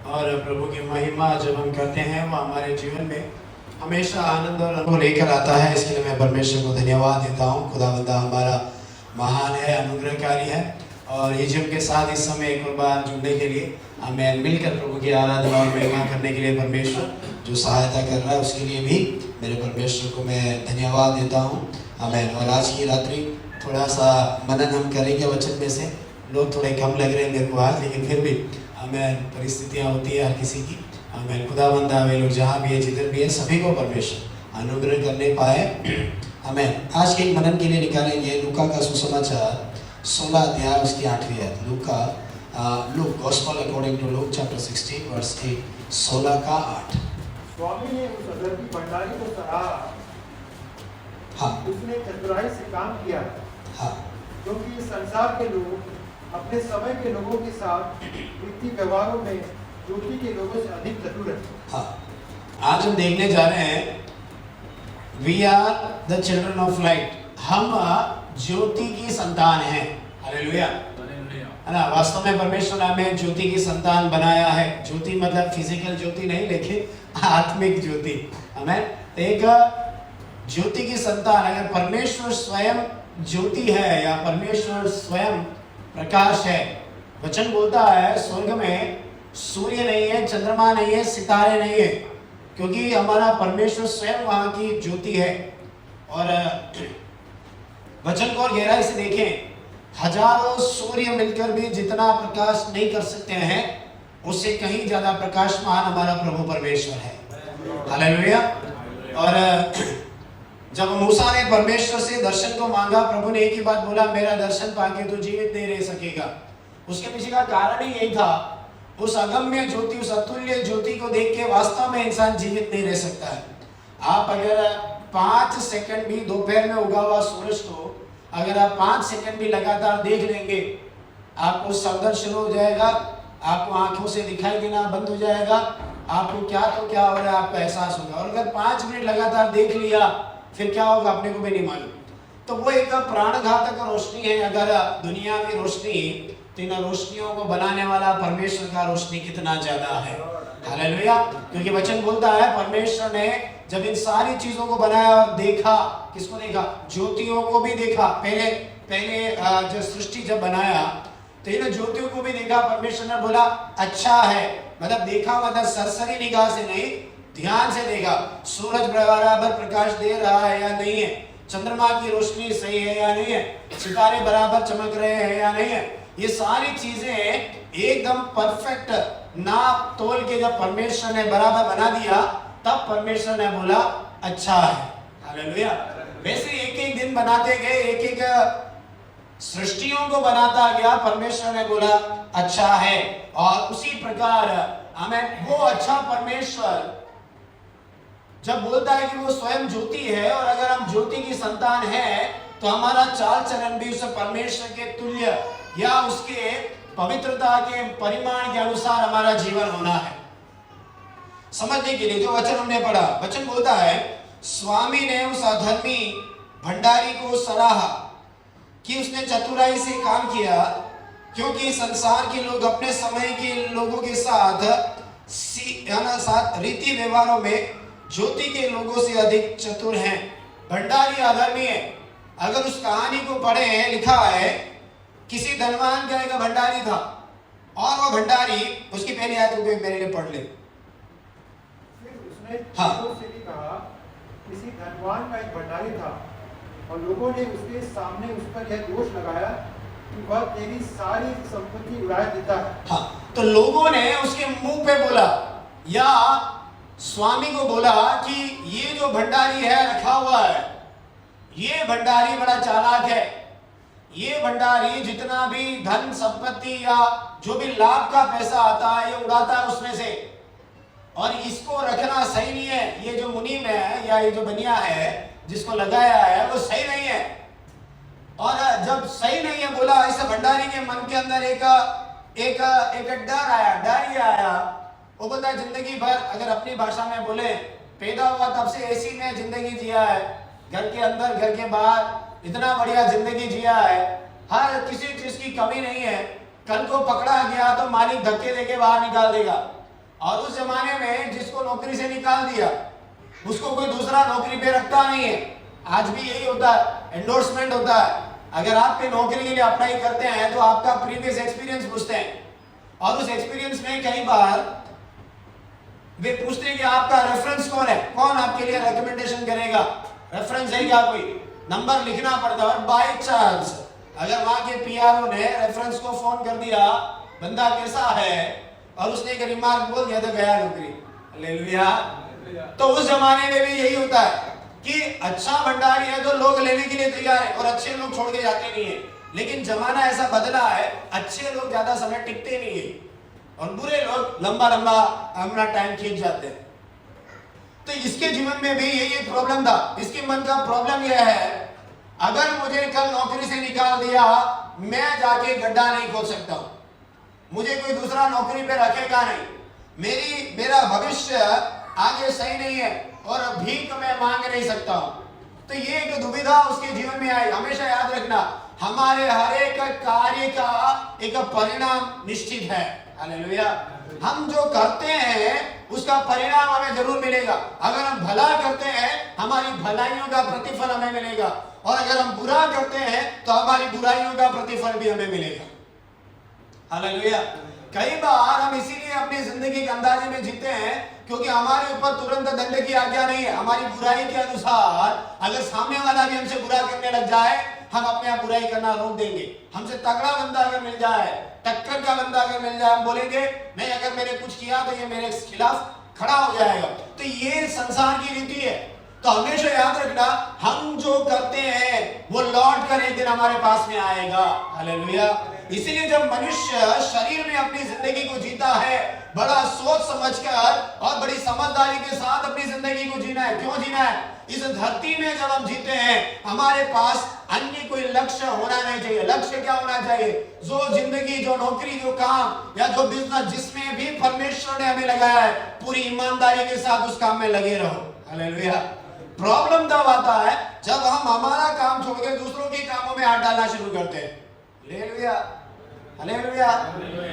और प्रभु की महिमा जब हम करते हैं वो हमारे जीवन में हमेशा आनंद और अनुभव लेकर आता है। इसके लिए मैं परमेश्वर को धन्यवाद देता हूँ। खुदावंदा हमारा महान है, अनुग्रहकारी है और यीशु के साथ इस समय एक और बार जुड़ने के लिए हमें मिलकर प्रभु की आराधना और महिमा करने के लिए परमेश्वर जो सहायता कर रहा है उसके लिए भी मेरे परमेश्वर को मैं धन्यवाद देता हूँ। आमीन। और आज की रात्रि थोड़ा सा मनन हम करेंगे वचन में से। लोग थोड़े कम लग रहे हैं मेरे को आज, लेकिन फिर भी हमें परिस्थितियाँ होती है हर किसी की। हमें खुदाबंदा वे लोग जहाँ भी है जिधर भी है सभी को परमेश्वर अनुग्रह करने पाए। हमें आज के मनन के लिए निकालेंगे लूका का सुसमाचार 16 अध्याय उसकी 8वीं आयत। Luke gospel according to Luke chapter 16 verse 8, 16 का 8। स्वामी ने उस अदरकी भंडारी को सराहा। हाँ, उसने चतुराई से काम किया। हाँ, क्योंकि इस संसार के लोग अपने समय के लोगों के साथ वित्तीय व्यवहारों में ज्योति के लोगों से अधिक चतुर हैं। हाँ, आज हम देखने जा रहे हैं we are the children of light. हम ज्योति की संतान हैं। हालेलुया, है ना। वास्तव में परमेश्वर ने हमें ज्योति की संतान बनाया है। ज्योति मतलब फिजिकल ज्योति नहीं, लेकिन आत्मिक ज्योति। हमें एक ज्योति की संतान, अगर परमेश्वर स्वयं ज्योति है या परमेश्वर स्वयं प्रकाश है। वचन बोलता है स्वर्ग में सूर्य नहीं है, चंद्रमा नहीं है, सितारे नहीं है, क्योंकि हमारा परमेश्वर स्वयं वहां की ज्योति है। और वचन को और गहराई से देखें, हजारों सूर्य मिलकर भी जितना प्रकाश नहीं कर सकते हैं उससे कहीं ज्यादा प्रकाशमान हमारा प्रभु परमेश्वर है। हालेलुया। और जब मूसा ने परमेश्वर से दर्शन को मांगा, प्रभु ने एक ही बात बोला, मेरा दर्शन पाके तो जीवित नहीं रह सकेगा। उसके पीछे का कारण ही यही था, उस अगम्य ज्योति, उस अतुल्य ज्योति को देख के वास्तव में इंसान जीवित नहीं रह सकता है। आप अगर 5 सेकंड भी दोपहर में उगा हुआ सूरज को अगर आप 5 सेकंड भी लगातार देख लेंगे, आपको सौंदर्य शुरू हो जाएगा, आपको आंखों से दिखाई देना बंद हो जाएगा, आपको क्या तो क्या हो रहा है आपका एहसास होगा। और अगर 5 मिनट लगातार देख लिया फिर क्या होगा अपने को भी नहीं मालूम। तो वो एक प्राणघातक रोशनी है। अगर दुनिया की रोशनी, तो इन रोशनियों को बनाने वाला परमेश्वर का रोशनी कितना ज्यादा है। हालेलुया। क्योंकि वचन बोलता है परमेश्वर ने जब इन सारी चीजों को बनाया और देखा, किसको देखा? ज्योतियों को भी देखा। पहले जो सृष्टि जब बनाया तो इन ज्योतियों को भी देखा। परमेश्वर ने बोला अच्छा है। मतलब देखा मतलब सरसरी निगाह से नहीं, ध्यान से देखा। सूरज बराबर प्रकाश दे रहा है या नहीं है, चंद्रमा की रोशनी सही है या नहीं है, सितारे बराबर चमक रहे हैं या नहीं है, ये सारी चीजें एकदम परफेक्ट नाप तोल के जब परमेश्वर ने बराबर बना दिया, तब परमेश्वर ने बोला अच्छा है। हालेलुया। वैसे एक एक दिन बनाते गए, एक एक सृष्टियों को बनाता गया, परमेश्वर ने बोला अच्छा है। और उसी प्रकार हमें वो अच्छा परमेश्वर जब बोलता है कि वो स्वयं ज्योति है, और अगर हम ज्योति की संतान हैं तो हमारा चाल चलन भी उस परमेश्वर के तुल्य या उसके पवित्रता के परिमाण के अनुसार हमारा जीवन होना है। समझने के लिए जो वचन हमने पढ़ा, वचन बोलता है स्वामी ने उस अधर्मी भंडारी को सराहा कि उसने चतुराई से काम किया, क्योंकि संसार के लोग अपने समय के लोगों के साथ रीति व्यवहारों में ज्योति के लोगों से अधिक चतुर हैं। भंडारी अधर्मी है। अगर उस कहानी को पढ़े, लिखा है किसी धनवान का एक भंडारी था, और वो भंडारी, उसकी पहली आयत को मेरे लिए पढ़ ले। उसने हाँ, से भी कहा किसी धनवान का एक भंडारी था, और लोगों ने उसके सामने उस पर यह दोष लगाया कि वह तेरी सारी संपत्ति उड़ा देता है। हाँ, तो लोगों ने उसके मुंह पे बोला या स्वामी को बोला कि ये जो भंडारी है रखा हुआ है, ये भंडारी बड़ा चालाक है। ये भंडारी जितना भी धन संपत्ति या जो भी लाभ का पैसा आता है ये उड़ाता है उसमें से, और इसको रखना सही नहीं है। ये जो मुनीम है या ये जो बनिया है जिसको लगाया है वो सही नहीं है। और जब सही नहीं है बोला, इस भंडारी के मन के अंदर एक डर आया, डर ही आया। वो बोलता है जिंदगी भर, अगर अपनी भाषा में बोले, पैदा हुआ तब से एसी में जिंदगी जिया है, घर के अंदर घर के बाहर इतना बढ़िया जिंदगी जिया है, हर किसी चीज की कमी नहीं है। कल को पकड़ा गया तो मालिक धक्के देके बाहर निकाल देगा। और उस जमाने में जिसको नौकरी से निकाल दिया उसको कोई दूसरा नौकरी पे रखता नहीं है। आज भी यही होता है, एंडोर्समेंट होता है। अगर आप पे नौकरी के लिए अप्लाई करते हैं तो आपका प्रीवियस एक्सपीरियंस पूछते हैं, और उस एक्सपीरियंस में कई बार वे पूछते हैं कि आपका रेफरेंस कौन है, कौन आपके लिए रिकमेंडेशन करेगा, रेफरेंस है क्या, कोई नंबर लिखना पड़ता है। और बाय चांस अगर वहां के पीआरओ ने रेफरेंस को फोन कर दिया, बंदा कैसा है, और उसने एक रिमार्क बोल दिया तो गया नौकरी। हालेलुया। तो उस जमाने में भी यही होता है कि अच्छा भंडारी है तो लोग लेने के लिए तैयार है, और अच्छे लोग छोड़ के जाते नहीं है। लेकिन जमाना ऐसा बदला है, अच्छे लोग ज्यादा समय टिकते नहीं है और बुरे लोग लंबा लंबा अपना टाइम खींच जाते हैं। तो इसके जीवन में भी यही एक प्रॉब्लम था। इसके मन का प्रॉब्लम यह है, अगर मुझे कल नौकरी से निकाल दिया, मैं जाके गड्ढा नहीं खोद सकता हूं, मुझे कोई दूसरा नौकरी पे रखेगा नहीं, मेरा भविष्य आगे सही नहीं है, और भीख मैं मांग नहीं सकता हूं। तो ये एक दुविधा उसके जीवन में आई। हमेशा याद रखना, हमारे हर एक कार्य का एक परिणाम निश्चित है। हालेलुया। हम जो करते हैं उसका परिणाम हमें जरूर मिलेगा। अगर हम भला करते हैं हमारी भलाइयों का प्रतिफल हमें मिलेगा, और अगर हम बुरा करते हैं तो हमारी बुराइयों का प्रतिफल भी हमें मिलेगा। हालेलुया। कई बार हम इसीलिए अपनी जिंदगी के अंदाजे में जीते हैं क्योंकि हमारे ऊपर तुरंत दंड की आज्ञा नहीं है। हमारी बुराई के अनुसार अगर सामने वाला भी हमसे बुरा करने लग जाए, हम अपने आप बुराई करना रोक देंगे। हमसे तगड़ा बंदा अगर मिल जाए, टक्कर का बंदा अगर मिल जाए, हम बोलेंगे नहीं, अगर मैंने कुछ किया तो ये मेरे खिलाफ खड़ा हो जाएगा। तो ये संसार की रीति है। तो हमेशा याद रखना, हम जो करते हैं वो लौट कर एक दिन हमारे पास में आएगा। हालेलुया। इसीलिए जब मनुष्य शरीर में अपनी जिंदगी को जीता है, बड़ा सोच समझकर और बड़ी समझदारी के साथ अपनी जिंदगी को जीना है। क्यों जीना है? इस धरती में जब हम जीते हैं, हमारे पास अन्य कोई लक्ष्य होना नहीं चाहिए। लक्ष्य क्या होना चाहिए? जो जिंदगी, जो नौकरी, जो काम या जो बिजनेस जिसमें भी परमेश्वर ने हमें लगाया है, पूरी ईमानदारी के साथ उस काम में लगे रहो। हालेलुया। प्रॉब्लम तब आता है जब हम हमारा काम छोड़ के दूसरों के कामों में हाथ डालना शुरू करते हैं। हालेलुया। हालेलुया।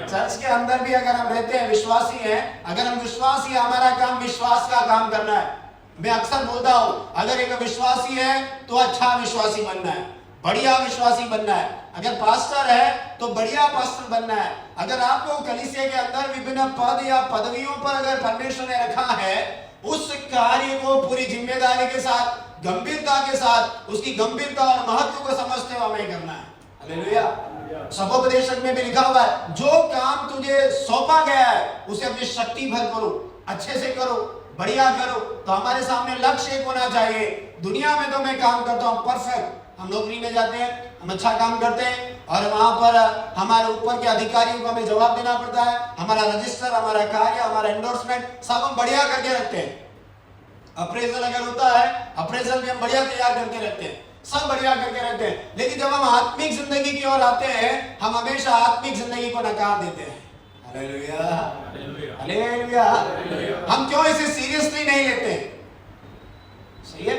चर्च के अंदर भी अगर हम रहते हैं, विश्वासी हैं, अगर हम विश्वासी, हमारा काम विश्वास का काम करना है। मैं अक्सर बोलता हूं, अगर एक विश्वासी है तो अच्छा विश्वासी बनना है, बढ़िया विश्वासी बनना है। अगर पास्टर है तो बढ़िया पास्टर बनना है। अगर आपको कलीसिया के अंदर विभिन्न पद या पदवियों पर अगर परमेश्वर ने रखा है, उस कार्य को पूरी जिम्मेदारी के साथ, गंभीरता के साथ, उसकी गंभीरता और महत्व को समझते हुए हमें करना है। हालेलुया। सभोपदेशक में भी लिखा हुआ है, जो काम तुझे सौंपा गया है उसे अपनी शक्ति भर करो, अच्छे से करो, बढ़िया करो। तो हमारे सामने लक्ष्य एक होना चाहिए। दुनिया में तो मैं काम करता हूँ परफेक्ट, हम नौकरी में जाते हैं, हम अच्छा काम करते हैं, और वहां पर हमारे ऊपर के अधिकारियों को हमें जवाब देना पड़ता है। हमारा रजिस्टर, हमारा कार्य, हमारा एंडोर्समेंट सब हम बढ़िया करके रखते हैं। अप्रेजल अगर होता है, अप्रेजल भी हम बढ़िया तैयार करके रखते हैं, सब बढ़िया करके रखते हैं। लेकिन जब हम आत्मिक जिंदगी की ओर आते हैं, हम हमेशा आत्मिक जिंदगी को नकार देते हैं। हालेलुया। हालेलुया। हम क्यों इसे सीरियसली नहीं लेते? सही है,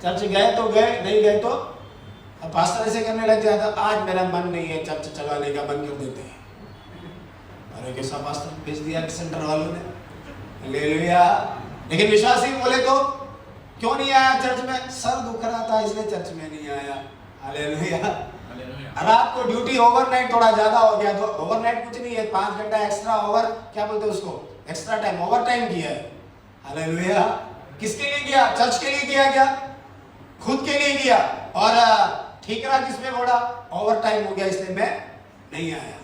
चर्च गए तो गए, नहीं गए तो अब पास्टर ऐसे करने लग जाता, आज मेरा मन नहीं है चर्च चलाने का, बंद कर देते हैं। अरे कैसा पास्टर भेज दिया सेंटर वालों ने। हालेलुया। लेकिन विश्वासी बोले तो क्यों नहीं आया चर्च में? सर दुख रहा था इसलिए चर्च में नहीं आया। हालेलुया। अरे आपको ड्यूटी ओवरनाइट थोड़ा ज्यादा हो गया, तो ओवरनाइट कुछ नहीं है, 5 घंटा एक्स्ट्रा ओवर, क्या बोलते हैं उसको, एक्स्ट्रा टाइम, ओवर टाइम किया है। हालेलुया। किसके लिए किया? चर्च के लिए किया क्या? खुद के लिए किया। और ठीकरा किसमें बोला? ओवर टाइम हो गया इसलिए मैं नहीं आया।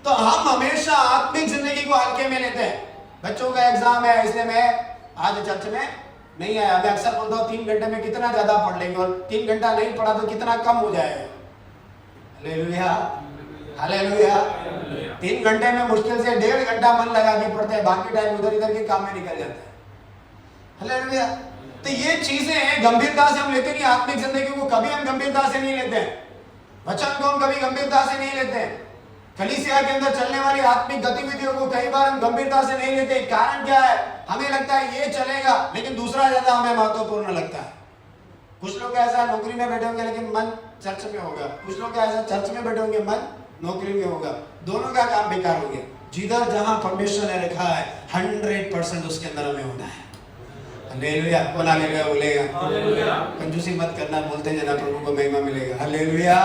तो हम हमेशा आत्मिक जिंदगी को हल्के में लेते हैं। बच्चों का एग्जाम है इसलिए मैं आज चर्च में नहीं आया। मैं अक्सर बोलता हूँ 3 घंटे में कितना ज्यादा पढ़ लेंगे, और 3 घंटा नहीं पढ़ा तो कितना कम हो जाएगा। हालेलुया। हालेलुया। 3 घंटे में मुश्किल से 1.5 घंटा मन लगा के पढ़ते हैं, बाकी टाइम उधर इधर के काम में निकल जाता है। हालेलुया। तो ये चीजें गंभीरता से हम लेते नहीं। आत्मिक जिंदगी को कभी हम गंभीरता से नहीं लेते हैं, वचन को हम कभी गंभीरता से नहीं लेते हैं। कलीसिया के अंदर चलने वाली आत्मिक गतिविधियों को कई बार हम गंभीरता से नहीं लेते। कारण क्या है? हमें लगता है ये चलेगा, लेकिन दूसरा ज्यादा हमें महत्वपूर्ण लगता है। कुछ लोग ऐसा नौकरी में बैठे होंगे लेकिन मन चर्च में होगा, कुछ लोग ऐसा चर्च में बैठे होंगे मन नौकरी में होगा, दोनों का काम बेकार हो गया। जिधर जहां परमेश्वर ने रखा है 100% उसके अंदर हमें होना है। हालेलुया। कौन हालेलुया बोलेगा? कंजूसी मत करना, बोलते जाना, प्रभु को महिमा मिलेगा। हालेलुया।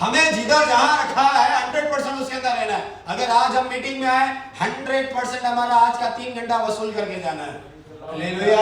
हमें जिधर जहां रखा है 100% उसके अंदर रहना है। अगर आज हम मीटिंग में आए 100% हमारा आज का 3 घंटा वसूल करके जाना है। हालेलुया।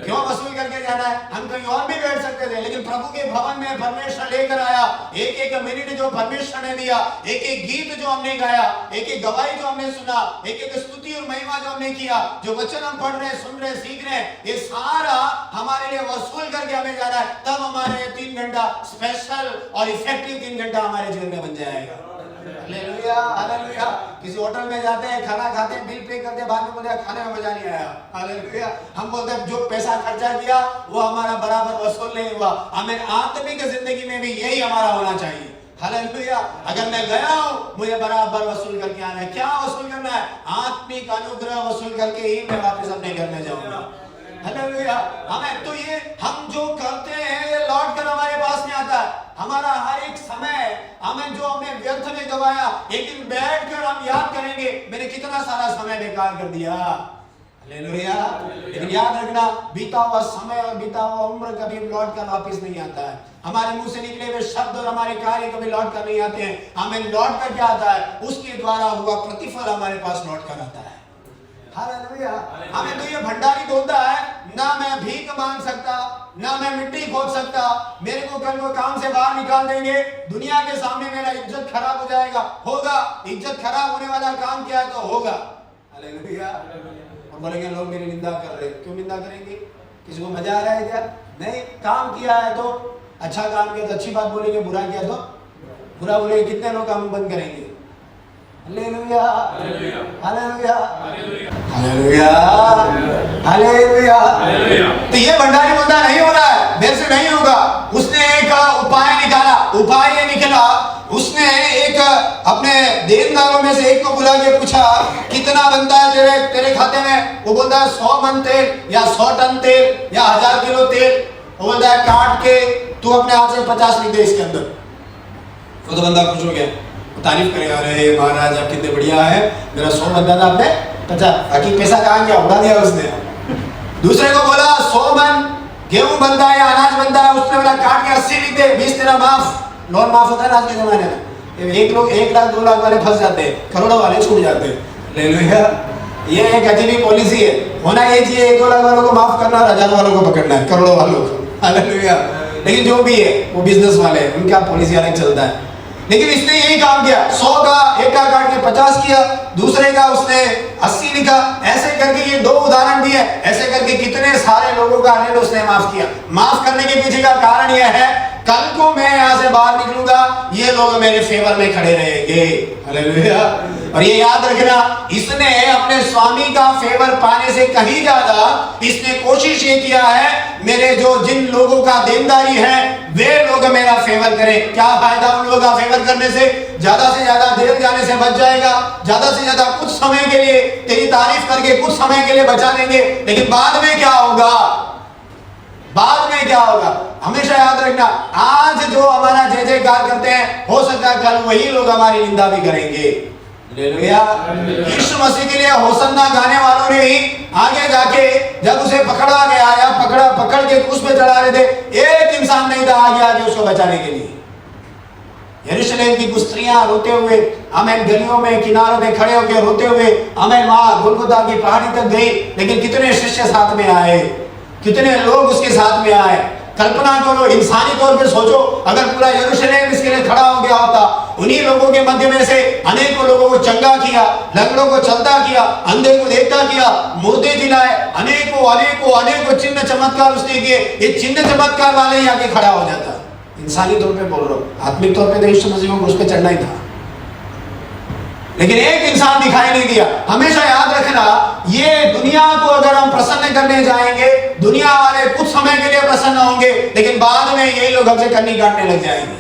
क्यों वसूल करके जाना है? हम कहीं और भी बैठ सकते थे, लेकिन प्रभु के भवन में परमेश्वर लेकर आया। एक एक मिनट जो परमेश्वर ने दिया, एक एक गीत जो हमने गाया, एक एक गवाही जो हमने सुना, एक एक स्तुति और महिमा जो हमने किया, जो वचन हम पढ़ रहे, सुन रहे, सीख रहे, ये सारा हमारे लिए वसूल करके हमें जाना है। तब हमारे 3 घंटा स्पेशल और इफेक्टिव 3 घंटा हमारे जीवन में बन जाएगा। Hallelujah, hallelujah. किसी होटल में जाते हैं, खाना खाते हैं, बिल पे करते हैं, बाद में बोलते हैं खाने में मजा नहीं आया। हालेलुया। हम बोलते हैं जो पैसा खर्चा किया वो हमारा बराबर वसूल नहीं हुआ। हमें आत्मिक जिंदगी में भी यही हमारा होना चाहिए। हालेलुया। अगर मैं गया हूं, मुझे बराबर वसूल करके आना है। क्या वसूल करना है? आत्मिक अनुग्रह वसूल करके ही मैं वापस अपने घर में जाऊंगा। हालेलुया। हमें तो ये हम जो करते हैं ये लौट कर हमारे पास नहीं आता है। हमारा हर एक समय हमें जो हमने व्यर्थ में गवाया, एक दिन बैठकर हम याद करेंगे मैंने कितना सारा समय बेकार कर दिया। हालेलुया। लेकिन याद रखना, बीता हुआ समय और बीता हुआ उम्र कभी लौट कर वापस नहीं आता है। हमारे मुंह से निकले हुए शब्द और हमारे कार्य कभी लौट कर नहीं आते हैं। हमें लौट कर क्या आता है? उसके द्वारा हुआ प्रतिफल हमारे पास लौट कर आता है। हालेलुया। हमें तो ये भंडारी बोलता है ना मैं भीख मांग सकता, ना मैं मिट्टी खोद सकता, मेरे को कल वो काम से बाहर निकाल देंगे, दुनिया के सामने मेरा इज्जत खराब हो जाएगा। होगा, इज्जत खराब होने वाला काम क्या है तो होगा। हालेलुया। और बोलेंगे लोग मेरी निंदा कर रहे, क्यों निंदा करेंगे? किसी को मजा आ रहा है क्या? नहीं। काम किया है तो अच्छा काम किया तो अच्छी बात बोलेंगे, बुरा किया तो बुरा बोलेंगे। कितने लोग काम बंद करेंगे? Hallelujah, hallelujah, hallelujah, hallelujah. तो ये भंडारी बोलता नहीं हो रहा है, मेरे से नहीं होगा। उसने एक उपाय निकाला। उपाय ये निकला, उसने एक अपने देनदारों में से एक को बुला के पूछा कितना बनता है तेरे खाते में? वो बोलता है 100 मन तेल या 100 टन तेल या 1000 किलो तेल। वो बोलता है काट के तू अपने हाथ से 50 लिख दे इसके अंदर। वो तो बंदा खुश हो गया, तारीफ करेगा, अरे महाराज आप कितने बढ़िया है, मेरा 100 बनता था आपने 50, बाकी पैसा कहाँ गया? उड़ा दिया उसने। दूसरे को बोला 100 मन गेहूं बनता है या अनाज बनता है, उसने बोला काट के 80 लिख दे, 20 तेरा माफ। लोन माफ होता है आज के जमाने में। एक लोग 1 लाख 2 लाख वाले फंस जाते हैं, करोड़ों वाले छूट जाते हैं। हालेलुया। ये एक अजीब पॉलिसी है। होना ये चाहिए 1-2 लाख वालों को माफ करना और 1000 वालों को पकड़ना है, करोड़ों वालों को। हालेलुया। लेकिन जो भी है वो बिजनेस वाले हैं, उनका पॉलिसी अलग चलता है। लेकिन इसने यही काम किया, 100 का एक का काट के 50 किया, दूसरे का उसने 80 लिखा। ऐसे करके ये 2 उदाहरण दिए। ऐसे करके कितने सारे लोगों का ऋण उसने माफ किया। माफ करने के पीछे का कारण यह है कल को मैं यहाँ से बाहर निकलूंगा, ये लोग मेरे फेवर में खड़े रहेंगे। हालेलुया। और ये याद रखना, इसने अपने स्वामी का फेवर पाने से कहीं ज्यादा इसने कोशिश ये किया है मेरे जो जिन लोगों का देनदारी है वे लोग मेरा फेवर करें। क्या फायदा उन लोगों का फेवर करने से? ज्यादा से ज्यादा देर जाने से बच जाएगा, ज्यादा से ज्यादा कुछ समय के लिए तेरी तारीफ करके कुछ समय के लिए बचा लेंगे, लेकिन बाद में क्या होगा? बाद में क्या होगा? हमेशा याद रखना, आज जो हमारा जय जयकार करते हैं, हो सकता है कल वही लोग हमारी निंदा भी करेंगे। हालेलुया। यीशु मसीह के लिए होसन्ना गाने वालों ने ही आगे जाके जब उसे पकड़ा गया या पकड़ के क्रूस पे चढ़ा रहे थे, एक इंसान नहीं था आगे उसको बचाने के लिए। यरूशलेम की कुछ स्त्रियां रोते हुए आमेन गलियों में किनारों में खड़े होकर रोते हुए आमेन वहां गुलगुता की पहाड़ी तक गई। लेकिन कितने शिष्य साथ में आए, कितने लोग उसके साथ में आए। कल्पना करो, इंसानी तौर पे सोचो, अगर पूरा यरूशलेम इसके लिए खड़ा हो गया होता। उन्हीं लोगों के मध्य में से अनेकों लोगों को चंगा किया, लंगड़ों को चलता किया, अंधे को देखता किया, मुर्दे जिलाए, अनेकों अनेकों अनेकों चिन्ह चमत्कार उसने किए। ये चिन्ह चमत्कार वाले ही आगे खड़ा हो जाता। इंसानी तौर पे बोल रहा हूँ, आत्मिक तौर पे तो यीशु मसीह को उस पे चढ़ना ही था, लेकिन एक इंसान दिखाई नहीं दिया। हमेशा याद रखना, ये दुनिया को अगर हम प्रसन्न करने जाएंगे, दुनिया वाले कुछ समय के लिए प्रसन्न होंगे, लेकिन बाद में यही लोग हमसे कन्नी काटने लग जाएंगे।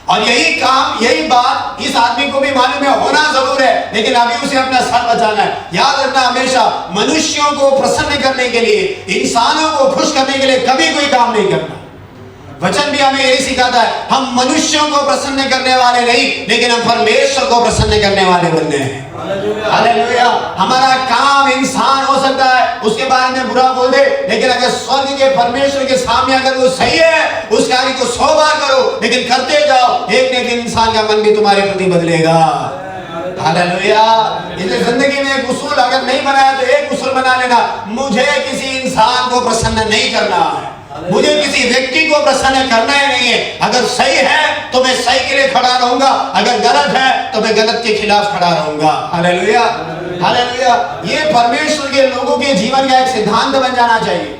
और यही काम, यही बात इस आदमी को भी मालूम है, होना जरूर है, लेकिन अभी उसे अपना सर बचाना है। याद रखना, हमेशा मनुष्यों को प्रसन्न करने के लिए, इंसानों को खुश करने के लिए कभी कोई काम नहीं करना। वचन भी हमें यही सिखाता है, हम मनुष्यों को प्रसन्न करने वाले नहीं, लेकिन हम परमेश्वर को प्रसन्न करने वाले बनने हैं। हालेलुया। हमारा काम इंसान हो सकता है उसके बारे में बुरा बोल दे, लेकिन अगर स्वर्ग के परमेश्वर के सामने अगर वो सही है, उस कार्य को 100 बार करो, लेकिन करते जाओ, एक न एक दिन इंसान का मन भी तुम्हारे प्रति बदलेगा। हालेलुया। इसलिए जिंदगी में एक उसूल अगर नहीं बनाया तो एक उसूल बना लेना, मुझे किसी इंसान को प्रसन्न नहीं करना है, मुझे किसी व्यक्ति को प्रसन्न करना ही नहीं है। अगर सही है तो मैं सही के लिए खड़ा रहूंगा, अगर गलत है तो मैं गलत के खिलाफ खड़ा रहूंगा। Hallelujah, hallelujah. ये परमेश्वर के लोगों के जीवन का एक सिद्धांत बन जाना चाहिए।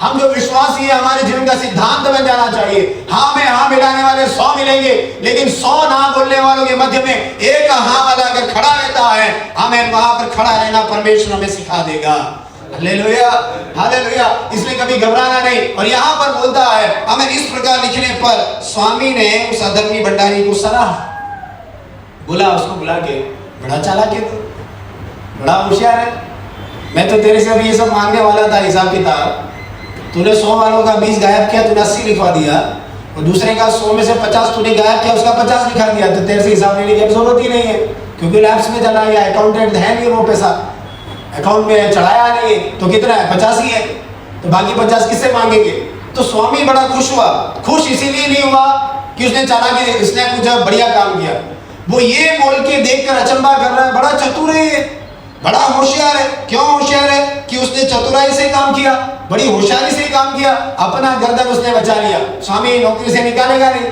हम जो विश्वासी है, हमारे जीवन का सिद्धांत बन जाना चाहिए। हाँ में हाँ मिलाने वाले 100 मिलेंगे, लेकिन 100 ना बोलने वालों के मध्य में एक हाँ वाला अगर खड़ा रहता है, हमें वहां पर खड़ा रहना परमेश्वर हमें सिखा देगा। Hallelujah, hallelujah. इसलिए कभी घबराना नहीं। और यहाँ पर बोलता है, हमें इस प्रकार लिखने पर स्वामी ने उस अधर्मी भंडारी को सराहा, बोला उसको बुला के, बड़ा चालाक है तू, बड़ा होशियार है, मैं तो तेरे से अभी ये सब मांगने वाला था हिसाब किताब, तूने 100 वालों का 20 गायब किया, तूने 80 लिखवा दिया, और दूसरे का 100 में से 50 तूने गायब किया, उसका 50 लिखा दिया, तो तेरे से हिसाब लेने की जरूरत ही नहीं है, क्योंकि लैब्स में चला गया, अकाउंटेंट है नहीं, वो पैसा अकाउंट में चढ़ाया नहीं, तो कितना है, 50 ही है, तो बाकी 50 किससे मांगेंगे। तो स्वामी बड़ा खुश हुआ। खुश इसीलिए नहीं हुआ कि उसने चालाकी, इसने कुछ बढ़िया काम किया, वो ये बोल के देखकर अचंभा कर रहा है, बड़ा चतुर है ये, बड़ा होशियार है। क्यों होशियार है? कि उसने चतुराई से काम किया, बड़ी होशियारी से काम किया, अपना गर्दन उसने बचा लिया। स्वामी नौकरी से निकालेगा नहीं,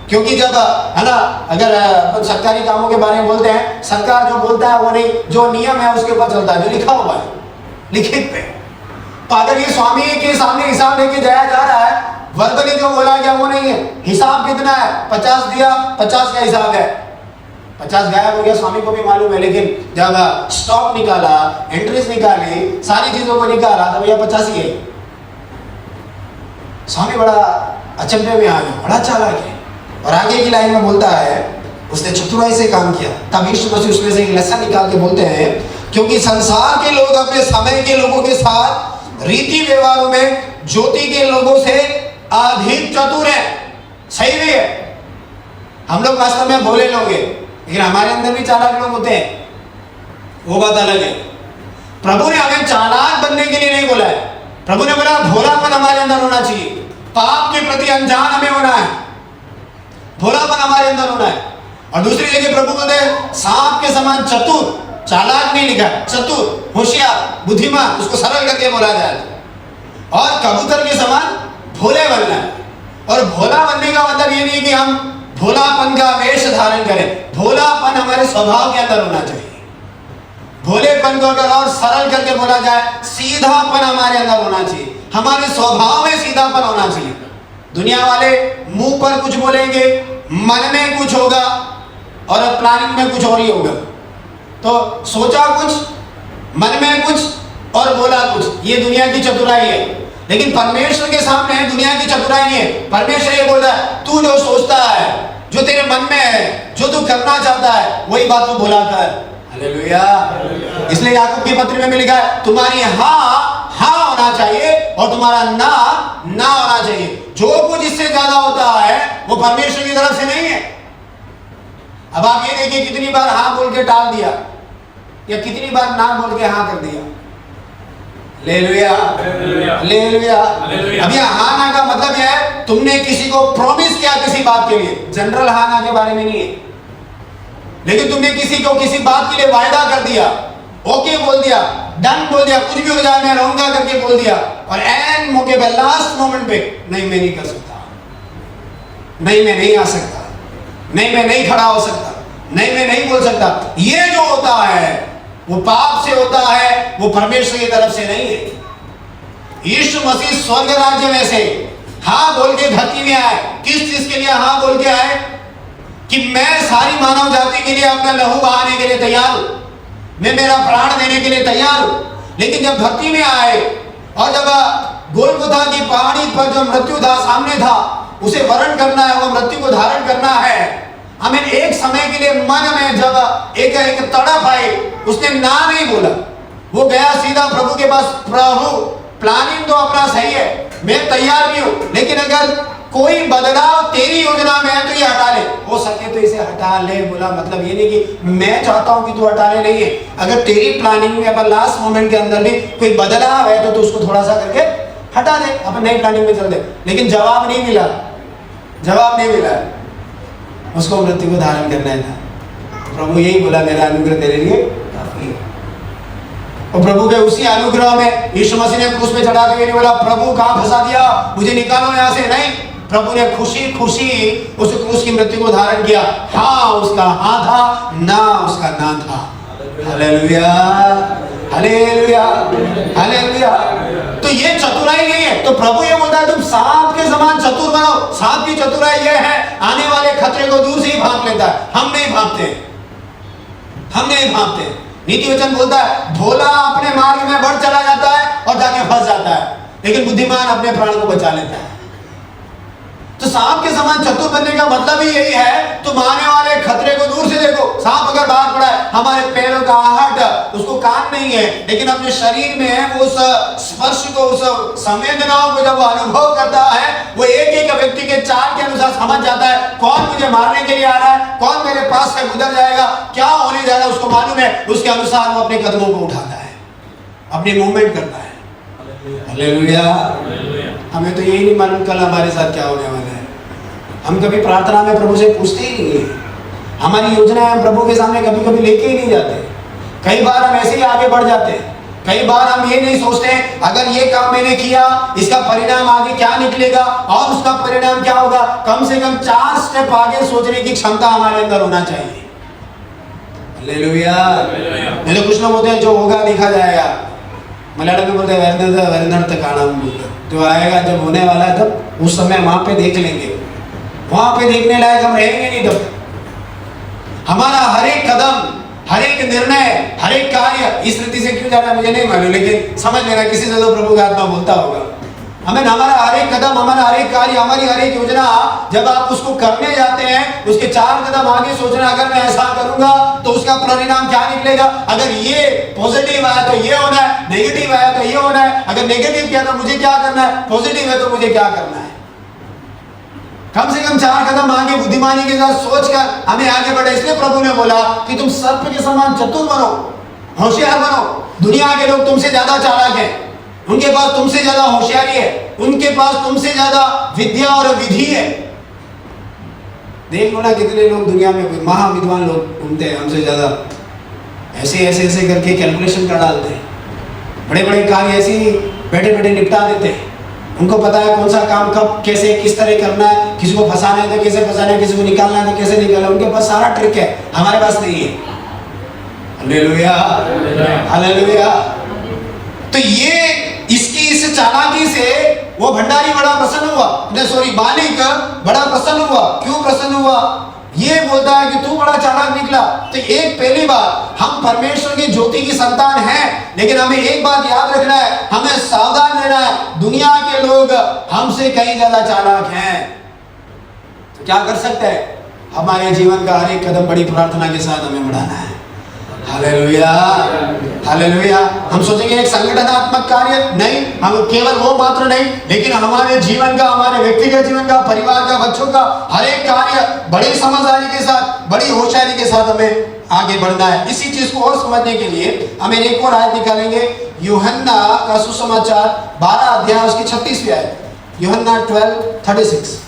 क्योंकि जब है ना, अगर सरकारी कामों के बारे में बोलते हैं, सरकार जो बोलता है वो नहीं, जो नियम है उसके ऊपर चलता है, जो लिखा हुआ है लिखित पे। तो अगर ये स्वामी के सामने हिसाब लेके जाया जा रहा है, वर्बली जो बोला गया वो नहीं है, हिसाब कितना है, 50 दिया, 50 का हिसाब है, 50 गायब हो गया, स्वामी को भी मालूम है, लेकिन जब स्टॉक निकाला, एंट्रीज निकाली, सारी चीजों को निकाला, तो भैया 50 ही है। स्वामी बड़ा अचंभे में आ गया, बड़ा चालाक है। और आगे की लाइन में बोलता है, उसने चतुराई से काम किया। तब यीशु मसीह उसमें से एक लेसन निकाल के बोलते हैं, क्योंकि संसार के लोग अपने समय के लोगों के साथ रीति व्यवहारों में ज्योति के लोगों से अधिक चतुर है। सही भी है, हम लोग वास्तव में भोले लोग हैं, लेकिन हमारे अंदर भी चालाक लोग होते हैं, वो बात अलग है। प्रभु ने हमें चालाक बनने के लिए नहीं बोला है, प्रभु ने बोला भोलापन हमारे अंदर होना चाहिए, पाप के प्रति अनजान हमें होना है, भोलापन हमारे अंदर होना है। और दूसरी जगह प्रभु बोलते हैं सांप के समान चतुर, चालाक नहीं लिखा, चतुर, होशियार, बुद्धिमान, उसको सरल करके बोला जाए। और कबूतर के समान भोले बनना है। और भोला बनने का मतलब ये नहीं कि हम भोलापन का वेश धारण करें, भोलापन हमारे स्वभाव के अंदर होना चाहिए। भोलेपन को अगर और सरल करके बोला जाए, सीधापन हमारे अंदर होना चाहिए, हमारे स्वभाव में सीधापन होना चाहिए। दुनिया वाले मुंह पर कुछ बोलेंगे, मन में कुछ होगा, और प्लानिंग में कुछ और ही होगा। तो सोचा कुछ, मन में कुछ और बोला कुछ, ये दुनिया की चतुराई है। लेकिन परमेश्वर के सामने दुनिया की चतुराई नहीं है। परमेश्वर ये बोलता है, तू जो सोचता है, जो तेरे मन में है, जो तू करना चाहता है, वही बात तू बोला कर। हालेलुया। इसलिए याकूब की पत्री में भी लिखा है, तुम्हारी हाँ हाँ होना चाहिए और तुम्हारा ना ना होना चाहिए। जो कुछ इससे ज्यादा होता है वो परमेश्वर की तरफ से नहीं है। अब आप ये देखिए, कितनी बार हाँ बोल के टाल दिया, या कितनी बार ना बोल के हाँ कर दिया। Hallelujah, hallelujah. अब यह हाँ ना का मतलब यह है, तुमने किसी को प्रॉमिस किया किसी बात के लिए, जनरल हाँ ना के बारे में नहीं है, लेकिन तुमने किसी को किसी बात के लिए वायदा कर दिया, ओके बोल दिया, डन बोल दिया, कुछ भी हो जाए मैं रहूंगा करके बोल दिया, और एन मौके पे, लास्ट मोमेंट पे, नहीं मैं नहीं कर सकता, नहीं मैं नहीं आ सकता, नहीं मैं नहीं खड़ा हो सकता, नहीं मैं नहीं बोल सकता। ये जो होता है वो पाप से होता है, वो परमेश्वर की तरफ से नहीं है। यीशु मसीह स्वर्ग राज्य में से हाँ बोल के धरती में आए। किस चीज के लिए हाँ बोल के आए? कि मैं सारी मानव जाति के लिए अपना लहू बहाने के लिए तैयार हूं, मैं मेरा प्राण देने के लिए तैयार हूं। लेकिन जब धरती में आए और जब गोलगोथा की पहाड़ी पर जो मृत्यु था सामने था, उसे वरण करना है, वो मृत्यु को धारण करना है, हमें एक समय के लिए मन में जब एक तड़प आई, उसने ना नहीं बोला, वो गया सीधा प्रभु के पास, प्रभु प्लानिंग तो अपना सही है, मैं तैयार भी हूं, लेकिन अगर कोई बदलाव तेरी योजना में है तो ये हटा ले, हो सके तो इसे हटा ले। बोला मतलब ये नहीं कि मैं चाहता हूं कि तू हटा ले, नहीं है। अगर तेरी प्लानिंग में अपन लास्ट मोमेंट के अंदर भी कोई बदलाव है तो तू उसको थोड़ा सा करके हटा दे, अपन नई प्लानिंग में चल दे। लेकिन जवाब नहीं मिला, जवाब नहीं मिला, उसको मृत्यु को धारण करना था। प्रभु यही बोला, मेरा अनुग्रह तेरे लिए काफी है। और प्रभु के उसी अनुग्रह में यीशु मसीह ने क्रूस पे चढ़ा के नहीं बोला प्रभु कहां फंसा दिया, मुझे निकालो यहां से, नहीं। प्रभु ने खुशी खुशी उस क्रूस की मृत्यु को धारण किया। हाँ उसका हाँ था, ना उसका ना था। Hallelujah, hallelujah, hallelujah. तो ये चतुराई नहीं है। तो प्रभु ये बोलता है तुम सांप के समान चतुर बनो। सांप की चतुराई ये है, आने वाले खतरे को दूर से ही भांप लेता है। हम नहीं भांपते, हम नहीं भांपते। नीति वचन बोलता है भोला अपने मार्ग में बढ़ चला जाता है और जाके फंस जाता है, लेकिन बुद्धिमान अपने प्राण को बचा लेता है। तो सांप के समान चतुर बनने का मतलब ही यही है, तुम आने वाले खतरे को दूर से देखो। सांप अगर बाहर पड़ा है, हमारे पैरों का आहट उसको कान नहीं है, लेकिन अपने शरीर में वो उस स्पर्श को, उस संवेदनाओं को जब वो अनुभव करता है, वो एक एक व्यक्ति के चाल के अनुसार समझ जाता है कौन मुझे मारने के लिए आ रहा है, कौन मेरे पास से गुजर जाएगा, क्या होने जा रहा है उसको मालूम है। उसके अनुसार वो अपने कदमों को उठाता है, अपनी मूवमेंट करता है। हालेलुया। हमें तो यही नहीं मालूम कल हमारे साथ क्या होने वाला है। हम कभी प्रार्थना में प्रभु से पूछते ही नहीं है। हमारी योजना हम प्रभु के सामने कभी कभी लेके ही नहीं जाते। कई बार हम ऐसे ही आगे बढ़ जाते हैं। कई बार हम ये नहीं सोचते अगर ये काम मैंने किया इसका परिणाम आगे क्या निकलेगा और उसका परिणाम क्या होगा। कम से कम 4 स्टेप आगे सोचने की क्षमता हमारे अंदर होना चाहिए। हालेलुया। नहीं तो कुछ लोग होते हैं जो होगा देखा जाएगा। मलयालम में बोलते हैं जो आएगा, जब होने वाला है तब उस समय वहां पे देख लेंगे। वहां पे देखने लायक हम रहेंगे नहीं। तब हमारा हर एक कदम, हर एक निर्णय, हर एक कार्य इस रीति से क्यों जाना मुझे नहीं मालूम, लेकिन समझ लेना किसी से तो प्रभु का आत्मा बोलता होगा। हमें हमारा हर एक कदम, हमारा हर एक कार्य, हमारी हर एक योजना, जब आप उसको करने जाते हैं उसके 4 कदम आगे सोचना, अगर मैं ऐसा करूंगा तो उसका परिणाम क्या निकलेगा। अगर ये पॉजिटिव आया तो ये होना है, नेगेटिव आया तो ये होना है। अगर नेगेटिव किया तो मुझे क्या करना है, पॉजिटिव है तो मुझे क्या करना है। कम से कम 4 कदम आगे बुद्धिमानी के साथ सोचकर हमें आगे बढ़े। इसलिए प्रभु ने बोला कि तुम सर्प के समान चतुर बनो, होशियार बनो। दुनिया के लोग तुमसे ज्यादा चालाक हैं, उनके पास तुमसे ज्यादा होशियारी है, उनके पास तुमसे ज्यादा विद्या और विधि है। देख लो ना कितने लोग दुनिया में महाविद्वान लोग घूमते हैं हमसे ज्यादा, ऐसे ऐसे ऐसे करके कैलकुलेशन कर डालते हैं, बड़े बड़े कार्य ऐसे ही बैठे बैठे निपटा देते हैं। उनको पता है कौन सा काम कब कैसे किस तरह करना है, किसी को फंसाना है तो कैसे फंसाना है, किसी को निकालना है तो कैसे निकालना है। उनके पास सारा ट्रिक है, हमारे पास नहीं है। Hallelujah, hallelujah. तो ये इसकी इस चालाकी से वो भंडारी बड़ा प्रसन्न हुआ, मालिक बड़ा प्रसन्न हुआ। क्यों प्रसन्न हुआ? ये बोलता है कि तू बड़ा चालाक निकला। तो एक पहली बात, हम परमेश्वर की ज्योति की संतान हैं, लेकिन हमें एक बात याद रखना है, हमें सावधान रहना है। दुनिया के लोग हमसे कहीं ज्यादा चालाक हैं। तो क्या कर सकते हैं? हमारे जीवन का हर एक कदम बड़ी प्रार्थना के साथ हमें बढ़ाना है। Hallelujah, hallelujah. हम सोचेंगे एक संगठनात्मक कार्य नहीं, हम केवल वो मात्र नहीं, लेकिन हमारे जीवन का, हमारे व्यक्तिगत जीवन का, परिवार का, बच्चों का हर एक कार्य बड़ी समझदारी के साथ, बड़ी होशियारी के साथ हमें आगे बढ़ना है। इसी चीज को और समझने के लिए हमें एक और आयत निकालेंगे, यूहन्ना का सुसमाचार 12 अध्याय उसकी 36वीं आयत, यूहन्ना 12:36।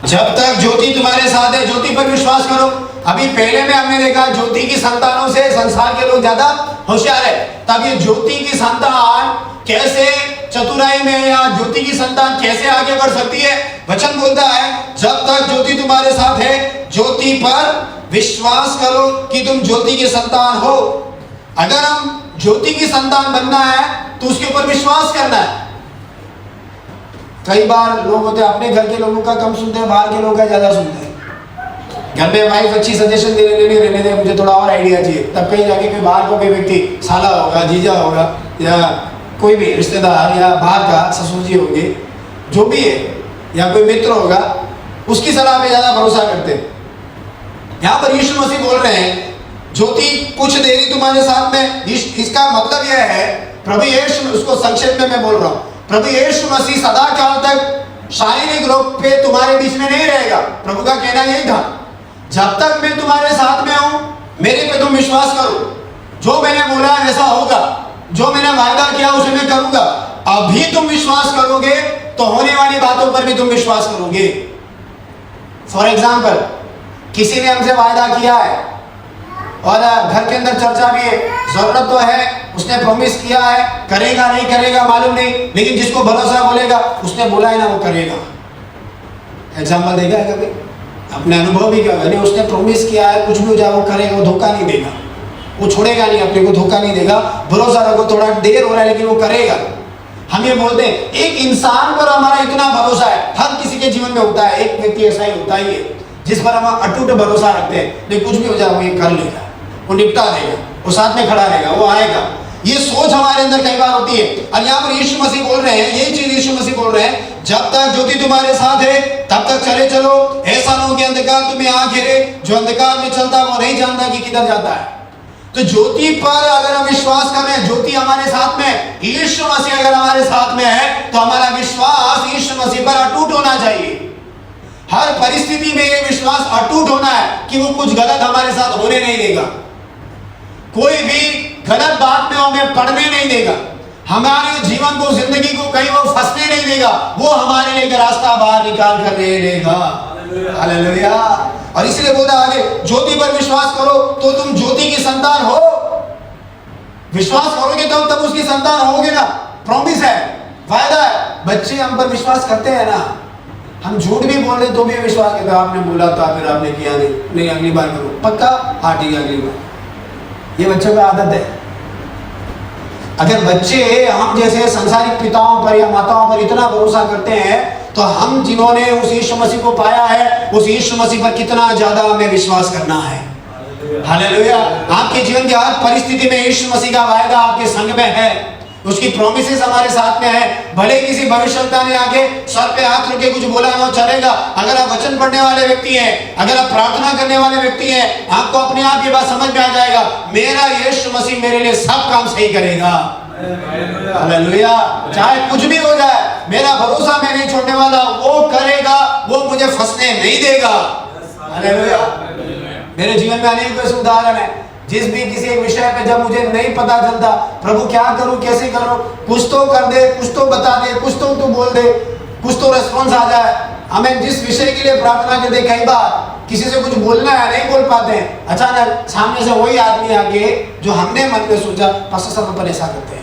जब तक ज्योति तुम्हारे साथ है, ज्योति पर विश्वास करो। अभी पहले में हमने देखा ज्योति की संतानों से संसार के लोग ज्यादा होशियार है। तब ये ज्योति की संतान कैसे चतुराई में, या ज्योति की संतान कैसे आगे बढ़ सकती है? वचन बोलता है जब तक ज्योति तुम्हारे साथ है, ज्योति पर विश्वास करो कि तुम ज्योति के संतान हो। अगर हम ज्योति की संतान बनना है तो उसके ऊपर विश्वास करना है। कई बार लोग होते हैं अपने घर के लोगों का कम सुनते हैं, बाहर के लोगों का ज्यादा सुनते हैं। घर में वाइफ अच्छी सजेशन दे रही, रहने दे, मुझे थोड़ा और आइडिया चाहिए। तब कहीं जाके कोई बाहर को कोई व्यक्ति, साला होगा, जीजा होगा, या कोई भी रिश्तेदार, या बाहर का ससुर जी होंगे, जो भी है, या कोई मित्र होगा, उसकी सलाह पे ज्यादा भरोसा करते हैं। यहाँ पर यीशु मसीह बोल रहे हैं ज्योति कुछ देरी तुम्हारे साथ में। इसका मतलब यह है, प्रभु यीशु, उसको संक्षेप में मैं बोल रहा हूँ, प्रभु यीशु मसीह सदा काल तक शारीरिक रूप पे तुम्हारे बीच में नहीं रहेगा। प्रभु का कहना यही था, जब तक मैं तुम्हारे साथ में हूं मेरे पे तुम विश्वास करो, जो मैंने बोला है वैसा होगा, जो मैंने वायदा किया उसे मैं करूंगा। अभी तुम विश्वास करोगे तो होने वाली बातों पर भी तुम विश्वास करोगे। फॉर एग्जाम्पल, किसी ने हमसे वायदा किया है और घर के अंदर चर्चा भी है, जरूरत तो है, उसने प्रॉमिस किया है, करेगा नहीं करेगा मालूम नहीं, लेकिन जिसको भरोसा बोलेगा उसने बोला है ना वो करेगा। एग्जाम्पल देखा है कभी? अपने अनुभव भी क्या है, उसने प्रॉमिस किया है कुछ भी हो जाए वो करेगा, वो धोखा नहीं देगा, वो छोड़ेगा नहीं, अपने को धोखा नहीं देगा। भरोसा रखो, थोड़ा देर हो रहा है लेकिन वो करेगा। हम ये बोलते हैं एक इंसान पर हमारा इतना भरोसा है, हर किसी के जीवन में होता है, एक व्यक्ति ऐसा ही होता ही है जिस पर हम अटूट भरोसा रखते हैं, लेकिन कुछ भी हो जाए वो ये कर लेगा, वो निपटा देगा, वो साथ में खड़ा रहेगा, वो आएगा। ये सोच हमारे अंदर कई बार होती है। और यहाँ पर यीशु मसीह बोल रहे हैं, यही चीज यीशु मसीह बोल रहे हैं, जब तक ज्योति तुम्हारे साथ है तब तक चले चलो, ऐसा ना हो कि अंधकार तुम्हें आ घेरे, जो अंधकार में चलता वो नहीं जानता कि किधर जाता है। तो ज्योति पर अगर हम विश्वास कर रहे हैं, ज्योति हमारे साथ में, यीशु मसीह अगर हमारे साथ में है तो हमारा विश्वास यीशु मसीह पर अटूट होना चाहिए। हर परिस्थिति में यह विश्वास अटूट होना है कि वो कुछ गलत हमारे साथ होने नहीं देगा, कोई भी गलत बात में हमें पढ़ने नहीं देगा, हमारे जीवन को, जिंदगी को कहीं वो फंसने नहीं देगा, वो हमारे लिए रास्ता बाहर निकाल कर ले लेगा। हालेलुया। और इसलिए बोला आगे, ज्योति पर विश्वास करो तो तुम ज्योति की संतान हो। विश्वास करोगे तो तब उसकी संतान होगे ना, प्रॉमिस है, वायदा है। बच्चे हम पर विश्वास करते हैं ना, हम झूठ भी बोल रहे तो भी विश्वास करते, आपने बोला था फिर आपने किया नहीं, अगली बार करो, पक्का, हाँ ठीक है अगली बार। ये बच्चों का आदत है। अगर बच्चे हम जैसे संसारिक पिताओं पर या माताओं पर इतना भरोसा करते हैं तो हम जिन्होंने उस यीशु मसीह को पाया है, उस यीशु मसीह पर कितना ज्यादा हमें विश्वास करना है। हालेलुया। आपके जीवन की हर परिस्थिति में यीशु मसीह का वायदा आपके संग में है, उसकी प्रोमिसेस हमारे साथ में है। भले किसी भविष्यवक्ता ने आके सर पे हाथ रख के कुछ बोला ना, चलेगा। अगर आप वचन पढ़ने वाले व्यक्ति हैं, अगर आप प्रार्थना करने वाले व्यक्ति हैं, आपको अपने आप ये बात समझ में आ जाएगा, मेरा यीशु मसीह मेरे लिए सब काम सही करेगा। हालेलुया। चाहे कुछ भी हो जाए, मेरा भरोसा मैं नहीं छोड़ने वाला, वो करेगा, वो मुझे फंसने नहीं देगा। हालेलुया। मेरे जीवन में अनेक ऐसे उदाहरण है, जिस भी किसी एक विषय पे जब मुझे नहीं पता चलता, प्रभु क्या करूं कैसे करूं, कुछ तो कर दे, कुछ तो बता दे, कुछ तो तू बोल दे, कुछ तो रेस्पॉन्स आ जाए। हमें जिस विषय के लिए प्रार्थना करते, कई बार किसी से कुछ बोलना है, नहीं बोल पाते हैं, अचानक सामने से वही आदमी आके जो हमने मन में सोचा, पास्टर साहब अपन ऐसा करते हैं।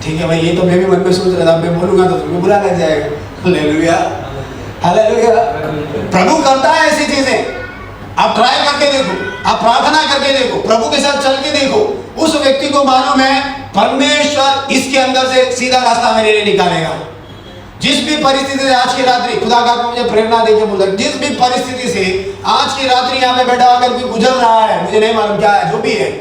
ठीक है भाई, ये तो मैं भी मन में सोच रहा था, मैं बोलूंगा तो तुम्हें बुरा लग जाएगा। हालेलुया। हालेलुया। प्रभु करता है ऐसी चीजें। आप ट्राई करके देखो, आप प्रार्थना करके देखो, प्रभु के साथ चल के देखो, उस व्यक्ति को मालूम है परमेश्वर इसके अंदर से सीधा रास्ता मेरे लिए निकालेगा। जिस भी परिस्थिति से आज की रात्रि, खुदा का मुझे प्रेरणा देके बोला, जिस भी परिस्थिति से आज की रात्रि यहाँ पे बैठा होकर कोई गुजर रहा है, मुझे नहीं मालूम क्या है, जो भी है,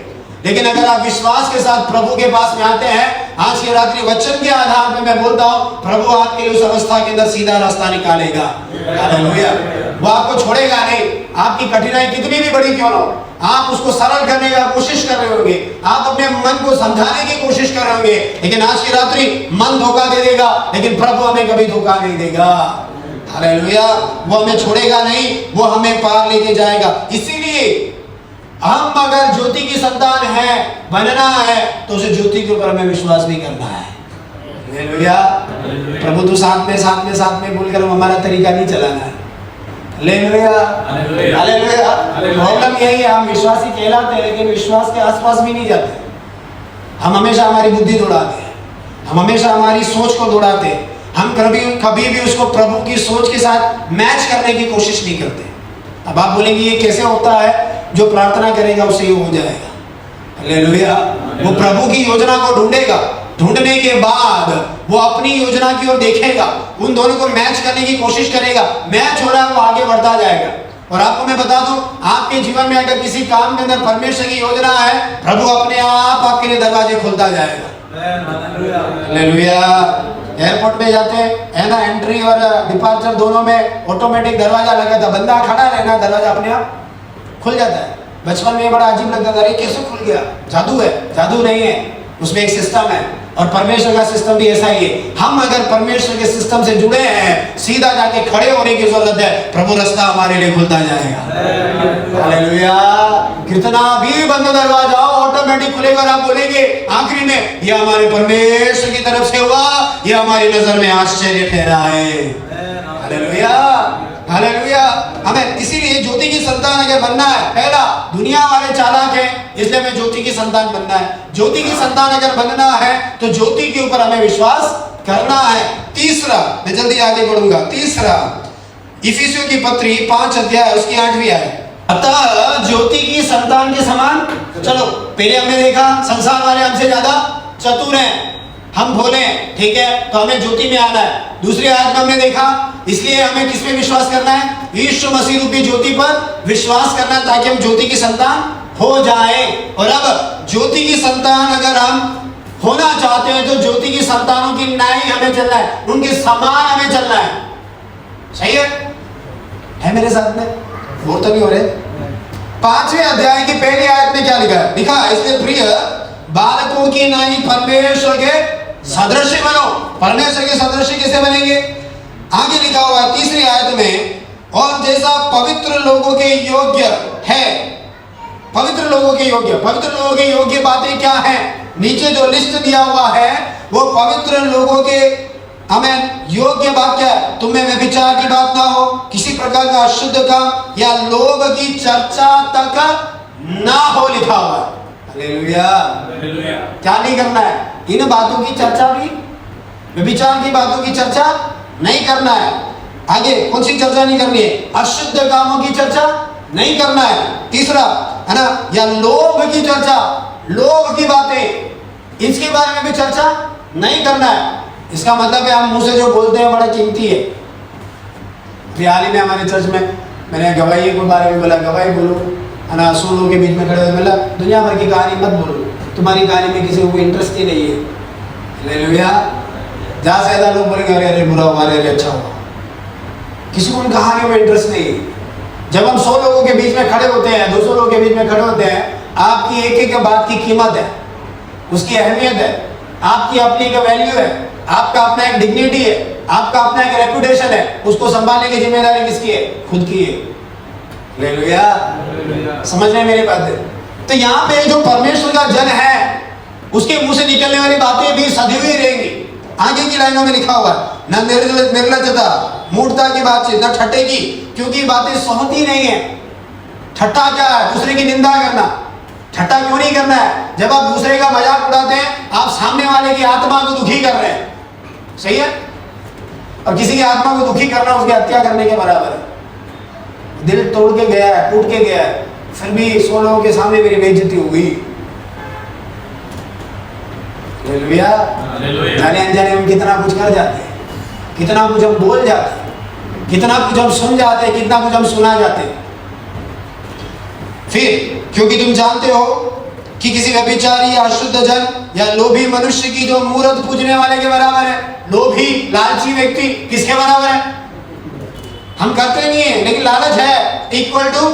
लेकिन अगर आप विश्वास के साथ प्रभु के पास में आते हैं, आज की रात्रि वचन के आधार पर मैं बोलता हूँ, प्रभु आपके लिए उस अवस्था के अंदर सीधा रास्ता निकालेगा। हालेलुया। वो आपको छोड़ेगा नहीं। आपकी कठिनाई कितनी भी बड़ी क्यों ना हो, आप उसको सरल करने की कोशिश कर रहे होंगे, आप अपने मन को समझाने की कोशिश कर रहे होंगे, लेकिन आज की रात्रि मन धोखा दे देगा, लेकिन प्रभु हमें कभी धोखा नहीं देगा। हालेलुया। वो हमें छोड़ेगा नहीं, वो हमें पार लेके जाएगा। इसीलिए हम अगर ज्योति की संतान है, बनना है, तो उसे ज्योति के ऊपर हमें विश्वास भी करना है। हालेलुया। प्रभु तो साथ में बोलकर हमारा तरीका नहीं चलाना है। हालेलुया। हालेलुया। प्रॉब्लम यही है, हम विश्वासी कहलाते हैं लेकिन विश्वास के आसपास भी नहीं जाते। हम हमेशा हमारी बुद्धि दौड़ाते हैं, हम हमेशा हमारी सोच को दौड़ाते हैं, हम कभी भी उसको प्रभु की सोच के साथ मैच करने की कोशिश नहीं करते। अब आप बोलेंगे ये कैसे होता है? जो प्रार्थना करेगा उससे ही हो जाएगा। हालेलुया। वो प्रभु की योजना को ढूंढेगा, ढूंढने के बाद वो अपनी योजना की ओर देखेगा, उन दोनों को मैच करने की कोशिश करेगा, मैच हो रहा है वो आगे बढ़ता जाएगा। और आपको मैं बता दूं, आपके जीवन में अगर किसी काम के अंदर परमेश्वर की योजना है, प्रभु अपने आप आपके लिए दरवाजे खोलता जाएगा। हालेलुया। एयरपोर्ट में जाते हैं ना, एंट्री और डिपार्चर दोनों में ऑटोमेटिक दरवाजा लगा था, बंदा खड़ा रहना, दरवाजा अपने आप खुल जाता है। बचपन में बड़ा अजीब लगता था, अरे कैसे खुल गया? जादू है? जादू नहीं है, उसमें एक सिस्टम है। और परमेश्वर का सिस्टम भी ऐसा ही है। हम अगर परमेश्वर के सिस्टम से जुड़े हैं, सीधा जाके खड़े होने की जरूरत है, प्रभु रास्ता हमारे लिए खुलता जाएगा। हालेलुया। कितना भी बंद दरवाजा हो, ऑटोमेटिक खुलेगा और आप बोलेंगे आखिरी में, यह हमारे परमेश्वर की तरफ से हुआ, यह हमारी नजर में आश्चर्य ठहरा है। Hallelujah, hallelujah. हमें इसीलिए ज्योति की संतान अगर बनना है, पहला, दुनिया वाले चालाक हैं, इसलिए हमें ज्योति की संतान बनना है। ज्योति की संतान अगर बनना है तो ज्योति के ऊपर हमें विश्वास करना है। तीसरा, मैं जल्दी आगे बढ़ूंगा। तीसरा, इफिसियों की पत्री 5 अध्याय उसकी 8वीं आयत। अतः ज्योति की संतान के समान चलो। पहले हमने देखा संसार वाले हमसे ज्यादा चतुर हैं, हम भोले हैं, ठीक है, तो हमें ज्योति में आना है। दूसरी आयत में हमने देखा, इसलिए हमें किस पे विश्वास करना है? यीशु मसीह रूपी ज्योति पर विश्वास करना है, ताकि हम ज्योति की संतान हो जाए। और अब ज्योति की संतान अगर हम होना चाहते हैं तो ज्योति की संतानों की नाई हमें चलना है, उनके समान हमें चलना है। सही है मेरे साथ में? बोर तो नहीं हो रहे? 5वें अध्याय की पहली आयत में क्या लिखा है? लिखा है, इसलिए प्रिय बालकों की नाई परमेश्वर के सदृश बनो। परमेश्वर के सदृश कैसे बनेंगे? आगे लिखा हुआ है 3री आयत में, और जैसा पवित्र लोगों के योग्य है। पवित्र लोगों के योग्य बातें क्या है? नीचे जो लिस्ट दिया हुआ है वो पवित्र लोगों के हमें योग्य बात क्या है? तुम्हें व्यभिचार की बात ना हो, किसी प्रकार का अशुद्ध काम या लोभ की चर्चा तक ना हो, लिखा हुआ है। हालेलुया। क्या नहीं करना है? इन बातों की चर्चा भी, व्यभिचार की बातों की चर्चा नहीं करना है। आगे कौन सी चर्चा नहीं करनी है? अशुद्ध कामों की चर्चा नहीं करना है। तीसरा है ना, या लोभ की चर्चा, लोभ की बातें, इसके बारे में भी चर्चा नहीं करना है। इसका मतलब है हम मुंह से जो बोलते हैं बड़ा कीमती है। हाल ही में हमारे चर्च में मैंने गवाही के बारे में बोला, गवाही बोलो, है ना, 100 लोगों के बीच में खड़े हुए, मतलब दुनिया भर की कहानी मत बोलो, तुम्हारी कहानी में किसी को इंटरेस्ट ही नहीं है। हालेलुया। जहाँ से ज्यादा लोग बोलेंगे अरे अरे बुरा हुआ, अरे अच्छा हुआ, किसी को उन कहानियों में इंटरेस्ट नहीं है। जब हम 100 लोगों के बीच में खड़े होते हैं, 200 लोगों के बीच में खड़े होते हैं, आपकी एक एक बात की कीमत है, उसकी अहमियत है, आपकी अपनी एक वैल्यू है, आपका अपना एक डिग्निटी है, आपका अपना एक रेपुटेशन है। उसको संभालने की जिम्मेदारी किसकी है? खुद की है। हालेलुया। समझ रहे मेरी बातें? तो यहाँ पे जो परमेश्वर का जन है उसके मुंह से निकलने वाली बातें भी सधी हुई रहेंगी। आगे की लाइनों में लिखा हुआ है, न निर्लज्जता, मूर्खता की बातचीत, न ठट्टे की, क्योंकि बातें सहती नहीं है। ठट्टा क्या है? दूसरे की निंदा करना। ठट्टा क्यों नहीं करना है? जब आप दूसरे का मजाक उड़ाते हैं, आप सामने वाले की आत्मा को दुखी कर रहे हैं। सही है? और किसी की आत्मा को दुखी करना उसकी हत्या करने के बराबर है। दिल तोड़ के गया है, टूट के गया है, फिर भी 100 लोगों के सामने मेरी बेइज्जती हो गई। हालेलुया। जाने अनजाने हम कितना कुछ कर जाते हैं, कितना कुछ हम बोल जाते हैं, कितना कुछ हम सुन जाते हैं, कितना कुछ हम सुना जाते हैं। फिर क्योंकि तुम जानते हो कि किसी व्यभिचारी या अशुद्ध जन या लोभी मनुष्य की जो मूर्त पूजने वाले के बराबर है। लोभी, लालची व्यक्ति किसके बराबर है? हम करते नहीं है लेकिन लालच है, इक्वल टू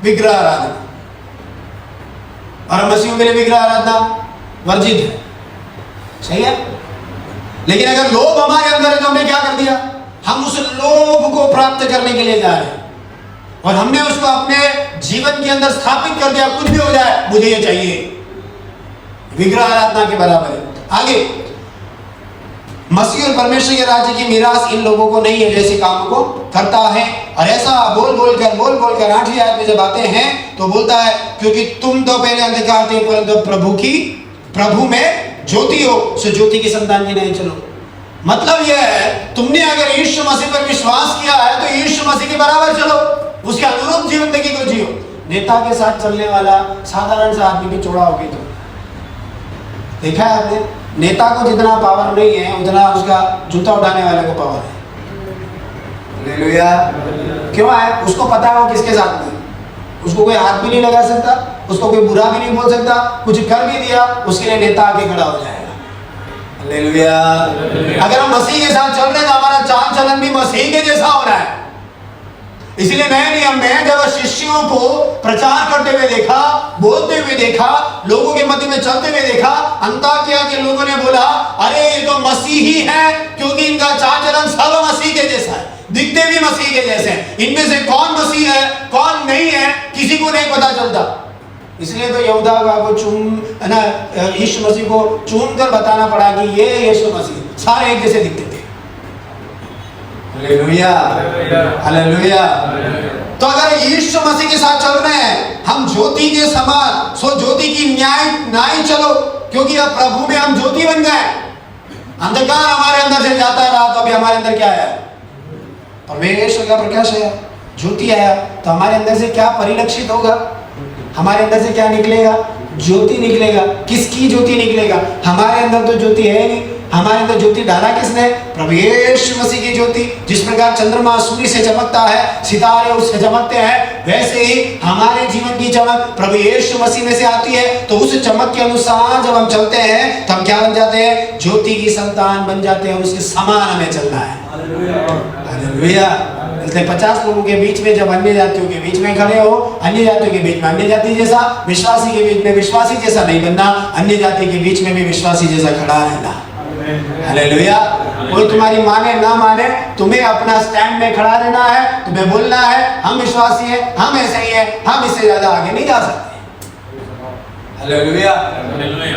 विग्रह आराधना। और मसीह के लिए विग्रह आराधना वर्जित है। सही है? लेकिन अगर लोभ हमारे अंदर है तो हमने क्या कर दिया? हम उस लोभ को प्राप्त करने के लिए जा रहे हैं और हमने उसको अपने जीवन के अंदर स्थापित कर दिया। कुछ भी हो जाए मुझे ये चाहिए, विग्रह आराधना के बराबर है। आगे, मसीह और परमेश्वर के राज्य की मीरास इन लोगों को नहीं है जैसे काम को करता है। और ऐसा बोल बोल कर 8वीं आयत में जब आते हैं तो बोलता है, क्योंकि तुम तो पहले अंधकार थे परंतु प्रभु में ज्योति हो, सो ज्योति की संतान की नहीं चलो। मतलब यह है, तुमने अगर यीशु मसीह पर विश्वास किया है तो यीशु मसीह के बराबर चलो, उसके अनुरूप जीवन को जियो। नेता के साथ चलने वाला साधारण सा आदमी भी चौड़ा होगी। तो देखा है आपने, नेता को जितना पावर नहीं है उतना उसका जूता उठाने वाले को पावर है। हालेलुया। क्यों है? उसको पता है वो किसके साथ में, उसको कोई हाथ भी नहीं लगा सकता, उसको कोई बुरा भी नहीं बोल सकता, कुछ कर भी दिया उसके लिए नेता आके खड़ा हो जाएगा। हालेलुया। अगर हम मसीह के साथ चल रहे हैं तो हमारा चाल चलन भी मसीह के जैसा होना है। इसलिए नए नियम में जब शिष्यों को प्रचार करते हुए देखा, बोलते हुए देखा, लोगों के मध्य में चलते हुए देखा, अंताकिया के लोगों ने बोला अरे ये तो मसीह ही है, क्योंकि इनका चाल चलन सब मसीह के जैसा है, दिखते भी मसीह के जैसे हैं। इनमें से कौन मसीह है कौन नहीं है किसी को नहीं पता चलता। इसलिए तो यहूदा को यीशु मसीह को चूम कर बताना पड़ा कि ये यीशु मसीह, सारे एक जैसे दिखते थे। Hallelujah, hallelujah. तो अगर यीशु मसीह के साथ चल रहे हैं, हम ज्योति के समान, सो ज्योति की न्याय चलो, क्योंकि अब प्रभु में हम ज्योति बन गए। अंधकार हमारे अंदर से जाता रहा तो अभी हमारे अंदर क्या है? परमेश्वर का प्रकाश है, ज्योति आया। तो हमारे अंदर से क्या परिलक्षित होगा? हमारे अंदर से क्या निकलेगा? ज्योति निकलेगा। किसकी ज्योति निकलेगा? हमारे अंदर तो ज्योति है नहीं। हमारे अंदर ज्योति डाला किसने? प्रभु यीशु मसीह की ज्योति। जिस प्रकार चंद्रमा सूर्य से चमकता है, सितारे उससे चमकते हैं, वैसे ही हमारे जीवन की चमक प्रभु यीशु मसीह में से आती है। तो उस चमक के अनुसार जब हम चलते हैं तो हम क्या बन जाते हैं? ज्योति की संतान बन जाते हैं। उसके समान हमें चलना है। हालेलुया। इसलिए 50 लोगों के बीच में जब अन्य जातियों के बीच में खड़े हो, अन्य जातियों के बीच में अन्य जाति जैसा, विश्वासी के बीच में विश्वासी जैसा नहीं बनना, अन्य जाति के बीच में भी विश्वासी जैसा खड़ा रहना। हालेलुया। कोई तुम्हारी माने ना माने, तुम्हें अपना स्टैंड में खड़ा रहना है। तुम्हें बोलना है हम विश्वासी हैं, हम ऐसे ही हैं, हम इससे ज्यादा आगे नहीं जा सकते। हालेलुया।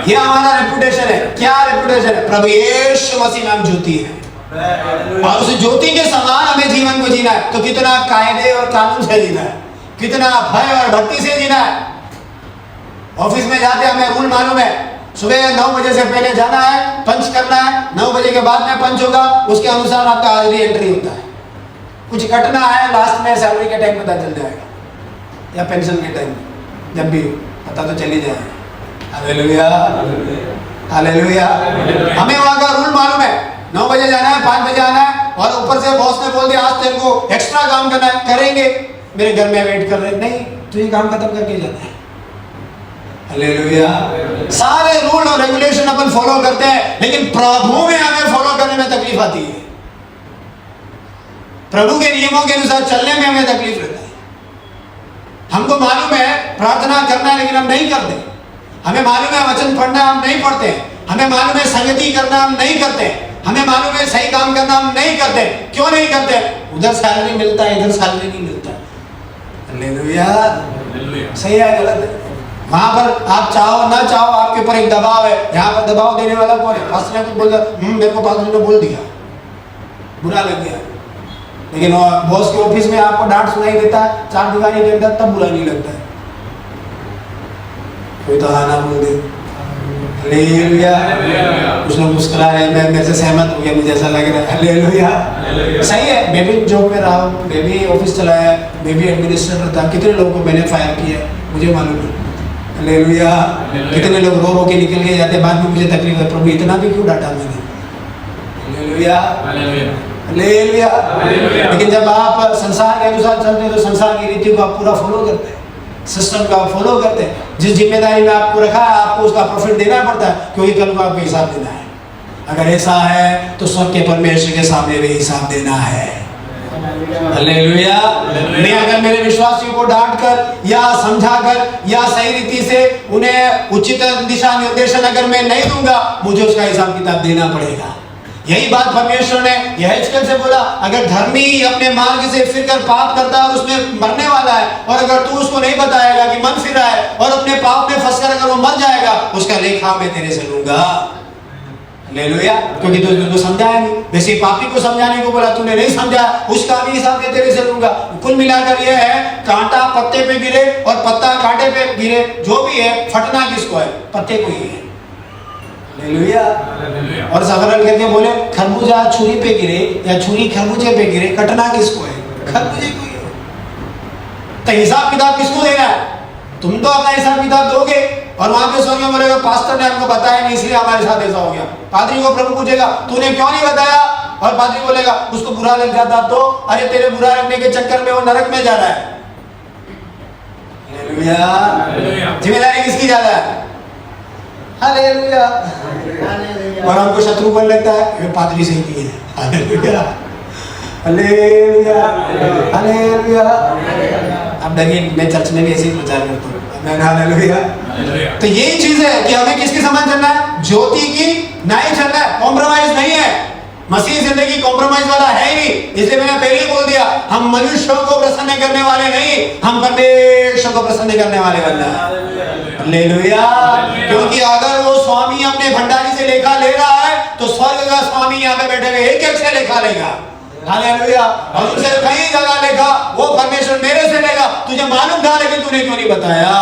ये हमारा रेपुटेशन है। क्या रेपुटेशन है? प्रभु यीशु मसीह नाम ज्योति है, और उस ज्योति के समान हमें जीवन को जीना है। तो कितना कायदे और कानून से जीना है, कितना भय और भक्ति से जीना है। ऑफिस में जाते हमें रूल मालूम है, सुबह 9 बजे से पहले जाना है, पंच करना है, 9 बजे के बाद में पंच होगा, उसके अनुसार आपका हाजिरी एंट्री होता है। कुछ कटना है लास्ट में सैलरी के टाइम पता चल जाएगा, या पेंशन के टाइम, जब भी पता तो चल ही जाएगा। Hallelujah, hallelujah. हमें वहाँ का रूल मालूम है, 9 बजे जाना है, 5 बजे आना है, और ऊपर से बॉस ने बोल दिया आज तेरे को एक्स्ट्रा काम करना है, करेंगे। मेरे घर में वेट कर रहे, नहीं तो ये काम खत्म करके जाना है। हालेलुया। सारे रूल और रेगुलेशन अपन फॉलो करते हैं, लेकिन प्रभु में हमें फॉलो करने में तकलीफ आती है। प्रभु के नियमों के अनुसार चलने में हमें तकलीफ रहता है। हमको मालूम है प्रार्थना करना है, लेकिन हम नहीं करते। हमें मालूम है वचन पढ़ना, हम नहीं पढ़ते। हमें मालूम है संगति करना, हम नहीं करते। हमें मालूम है सही काम करना, हम नहीं करते। क्यों नहीं करते? उधर सैलरी मिलता है, इधर सैलरी नहीं मिलता। हालेलुया। सही है गलत है? वहां पर आप चाहो ना चाहो आपके ऊपर एक दबाव है। यहाँ पर दबाव देने वाला कौन है? पास्टर ने कुछ बोल दिया, मेरे को पास्टर ने बोल दिया, बुरा लग गया। लेकिन बॉस के ऑफिस में आपको डांट सुनाई देता है, 4 दीवारी के अंदर, तब बुरा नहीं लगता है। कोई तो हाँ ना बोल दे। हालेलुया। कुछ लोग मुस्कुरा रहे हैं, मैं मेरे से सहमत हो गया, मुझे ऐसा लग रहा है। हालेलुया। सही है, मैं भी जॉब में रहा हूँ, मैं भी ऑफिस चलाया, मैं भी एडमिनिस्ट्रेटर था। कितने लोगों को मैंने फायर किया मुझे मालूम है। हालेलुया। कितने लोग रो के निकल के जाते, बाद में मुझे तकलीफ है, प्रभु इतना भी क्यों डांटा मैंने। Hallelujah, hallelujah. लेकिन जब आप संसार के अनुसार चलते हैं तो संसार की रीति को आप पूरा फॉलो करते हैं, सिस्टम का फॉलो करते हैं। जिस जिम्मेदारी में आपको रखा है आपको उसका प्रॉफिट देना पड़ता है, क्योंकि कल को आपको हिसाब देना है। अगर ऐसा है तो स्वर्ग के परमेश्वर के सामने भी हिसाब देना है। हालेलुया। मैं अगर मेरे विश्वासियों को डांट कर या समझाकर या सही रीति से उन्हें उचित दिशा निर्देशन अगर मैं नहीं दूंगा, मुझे उसका हिसाब किताब देना पड़ेगा। यही बात परमेश्वर ने यहेजकेल से बोला, अगर धर्मी अपने मार्ग से फिरकर पाप करता है और उसमें मरने वाला है, और अगर तू उसको नहीं बताएगा कि मन फिर रहा है और अपने पाप में फंसकर अगर वो मर जाएगा, उसका लेखा मैं तेरे से लूंगा। हालेलुया। क्योंकि तू समझाया नहीं, वैसे पापी को समझाने को बोला, तूने नहीं समझा, उसका भी हिसाब मैं तेरे से लूंगा। कुल मिलाकर यह है, कांटा पत्ते पे गिरे और पत्ता कांटे पे गिरे, जो भी है फटना किसको है? पत्ते को ही है। हालेलुया। और सवरण करके बोले, खरबूजा छुरी पे गिरे या छुरी खरबूजे पे गिरे, कटना किसको है? खरबूजे को ही है। तो हिसाब किताब किसको देना है? तुम तो अपना हिसाब किताब दोगे, और वहां पे स्वर्ग में बोलेगा पास्टर ने हमको बताया नहीं इसलिए हमारे साथ ऐसा हो गया। पादरी को प्रभु पूछेगा तूने क्यों नहीं बताया, और पादरी बोलेगा उसको बुरा लग जाता तो, अरे तेरे बुरा लगने के चक्कर में वो नरक में जा रहा है। हालेलुया। जिम्मेदारी किसकी ज्यादा है? हालेलुया। और हमको शत्रु बन लगता है, ये पादरी से ही है। Hallelujah, hallelujah, hallelujah. अब देखिए मैं चर्च में भी ऐसे ही प्रचार करता हूँ, हालेलुया। तो यही चीज है कि हमें किसकी समझ चलना है, ज्योति की नहीं चलना है, कॉम्प्रोमाइज नहीं है। मसीह जिंदगी कॉम्प्रोमाइज वाला है ही नहीं, इसलिए मैंने पहले ही बोल दिया, हम मनुष्यों को प्रसन्न करने वाले नहीं, हम परमेश्वर को प्रसन्न करने वाले बनना है। हालेलुया। क्योंकि अगर वो स्वामी अपने भंडारी से लेखा ले रहा है तो स्वर्ग का स्वामी यहाँ पे बैठे हुए एक एक से लेखा लेगा। हालेलुया। और उनसे कई जगह लेखा वो परमेश्वर मेरे से लेगा, तुझे मालूम था लेकिन तूने क्यों नहीं बताया।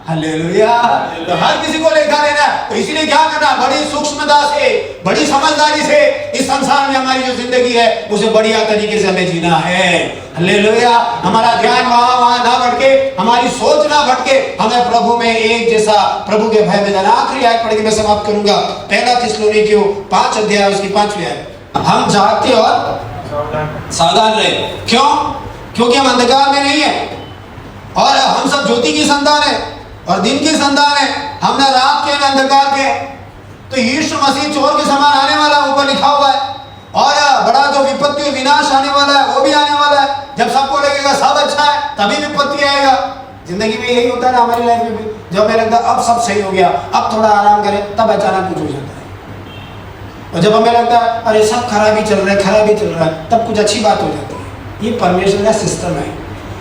हालेलुया। तो हर किसी को लेखा देना है, तो इसीलिए क्या करना, बड़ी सूक्ष्मता से, बड़ी समझदारी से इस संसार में हमारी जो जिंदगी है उसे बढ़िया तरीके से हमें जीना है। हालेलुया। हमारा ध्यान वहां ना भटके, हमारी सोच ना भटके, हमें प्रभु में एक जैसा, प्रभु के भय में जाना। आखिरी आयत पढ़ के मैं समाप्त करूंगा, पहला थिस्सलुनीकियों 5 अध्याय उसकी 5वीं आयत। हम जागते और सावधान रहे। क्यों? क्योंकि हम अंधकार में नहीं है और हम सब ज्योति की संतान है और दिन की संतान है, हम ना रात के ना अंधकार के। तो यीशु मसीह चोर के समान आने वाला, ऊपर लिखा हुआ है, और बड़ा जो विपत्ति और विनाश आने वाला है वो भी आने वाला है। जब सबको लगेगा सब अच्छा है तभी विपत्ति आएगा। जिंदगी में यही होता है ना, हमारी लाइफ में भी, जब हमें लगता है अब सब सही हो गया, अब थोड़ा आराम करें, तब अचानक कुछ हो जाता है। और जब हमें लगता है अरे सब खराबी चल रहा है, खराबी चल रहा है, तब कुछ अच्छी बात हो जाती है। ये परमेश्वर का सिस्टम है।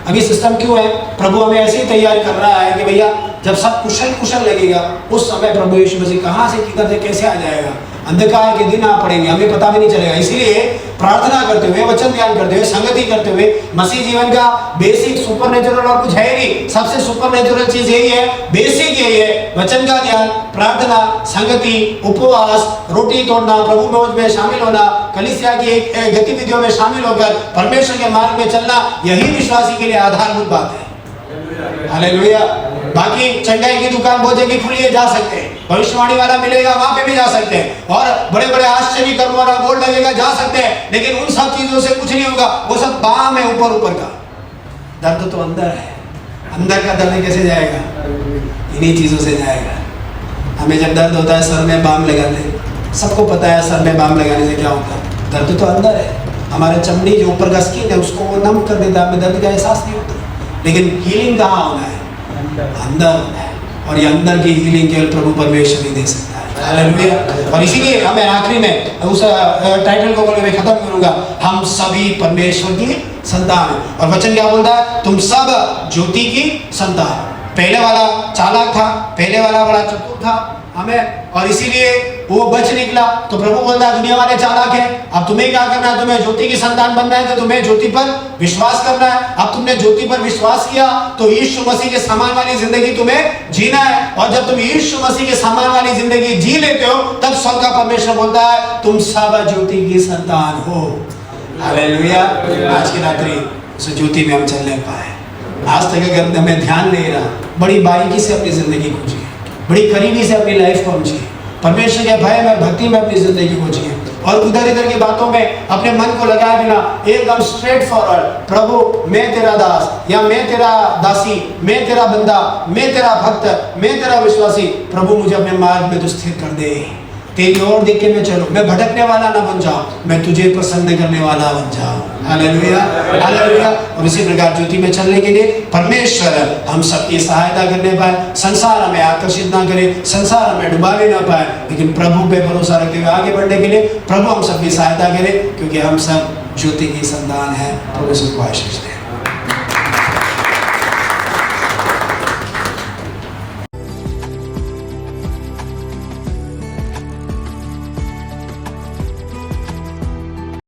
अब ये सिस्टम क्यों है? प्रभु हमें ऐसे ही तैयार कर रहा है कि भैया जब सब कुशल कुशल लगेगा उस समय प्रभु यीशु मसीह कहाँ से किधर से कैसे आ जाएगा, अंधकार के दिन आ पड़ेंगे, हमें पता भी नहीं चलेगा। इसीलिए प्रार्थना करते हुए, वचन ध्यान करते हुए, संगति करते हुए, मसीह जीवन का बेसिक सुपरनेचुरल और कुछ है ही नहीं, सबसे सुपरनेचुरल चीज यही है, बेसिक यही है, वचन का ध्यान, प्रार्थना, संगति, उपवास, रोटी तोड़ना, प्रभु मौज में शामिल होना, कलीसिया की गतिविधियों में शामिल होकर परमेश्वर के मार्ग में चलना, यही विश्वासी के लिए आधारभूत बात है। हालेलुया। बाकी चंगाई की दुकान बोझे की खुली है, जा सकते हैं, भविष्यवाणी वाला मिलेगा वहां पे भी जा सकते हैं, और बड़े बड़े आश्चर्य कर्म वाला बोर्ड लगेगा, जा सकते हैं, लेकिन उन सब चीजों से कुछ नहीं होगा। वो सब बाम है, ऊपर ऊपर का दर्द तो अंदर है। अंदर का दर्द कैसे जाएगा? इन्हीं चीजों से जाएगा। हमें जब दर्द होता है सर में बाम लगाते हैं, सबको पता है सर में बाम लगाने से क्या होता है, दर्द तो अंदर है। हमारे चमड़ी जो ऊपर का स्किन है उसको वो नम कर देता है, हमें दर्द का एहसास नहीं होता। लेकिन हीलिंग कहाँ होना है? अंदर होना है, और ये अंदर की हीलिंग केवल प्रभु परमेश्वर ही दे सकता है। हालेलुया। और इसीलिए हमें आखिरी में उस टाइटल को बोले मैं खत्म करूंगा, हम सभी परमेश्वर की संतान है। और वचन क्या बोलता है? तुम सब ज्योति की संतान। पहले वाला चालाक था, पहले वाला बड़ा चतुर था हमें, और इसीलिए वो बच निकला। तो प्रभु बोलता है दुनिया वाले चालाक है, अब तुम्हें क्या करना है? तुम्हें ज्योति की संतान बनना है तो तुम्हें ज्योति पर विश्वास करना है। अब तुमने ज्योति पर विश्वास किया तो यीशु मसीह के समान वाली जिंदगी तुम्हें जीना है, और जब तुम यीशु मसीह के समान वाली जिंदगी जी लेते हो तब स्वर्ग का परमेश्वर बोलता है तुम सब ज्योति की संतान हो। हालेलुया। आज की रात्रि उस ज्योति में हम चलने पाए। आज तक अगर हमें ध्यान नहीं रहा, बड़ी बारीकी से अपनी जिंदगी को जिए, बड़ी करीबी से अपनी लाइफ को जिए, परमेश्वर के भय में, भक्ति में अपनी जिंदगी को जिए, और उधर इधर की बातों में अपने मन को लगाए बिना एकदम स्ट्रेट फॉरवर्ड, प्रभु मैं तेरा दास, या मैं तेरा दासी, मैं तेरा बंदा, मैं तेरा भक्त, मैं तेरा विश्वासी, प्रभु मुझे अपने मार्ग में तो स्थिर कर दे, तेरी ओर देख के मैं चलूं, मैं भटकने वाला ना बन जाऊं, मैं तुझे प्रसन्न करने वाला बन जाऊं। Hallelujah, hallelujah. और इसी प्रकार ज्योति में चलने के लिए परमेश्वर हम सबकी सहायता करने पाए, संसार हमें आकर्षित ना करे, संसार हमें डुबाने ना पाए, लेकिन प्रभु पे भरोसा रखते हुए आगे बढ़ने के लिए प्रभु हम सबकी सहायता करे, क्योंकि हम सब ज्योति की संतान है। प्रभु सबको आशीष दे।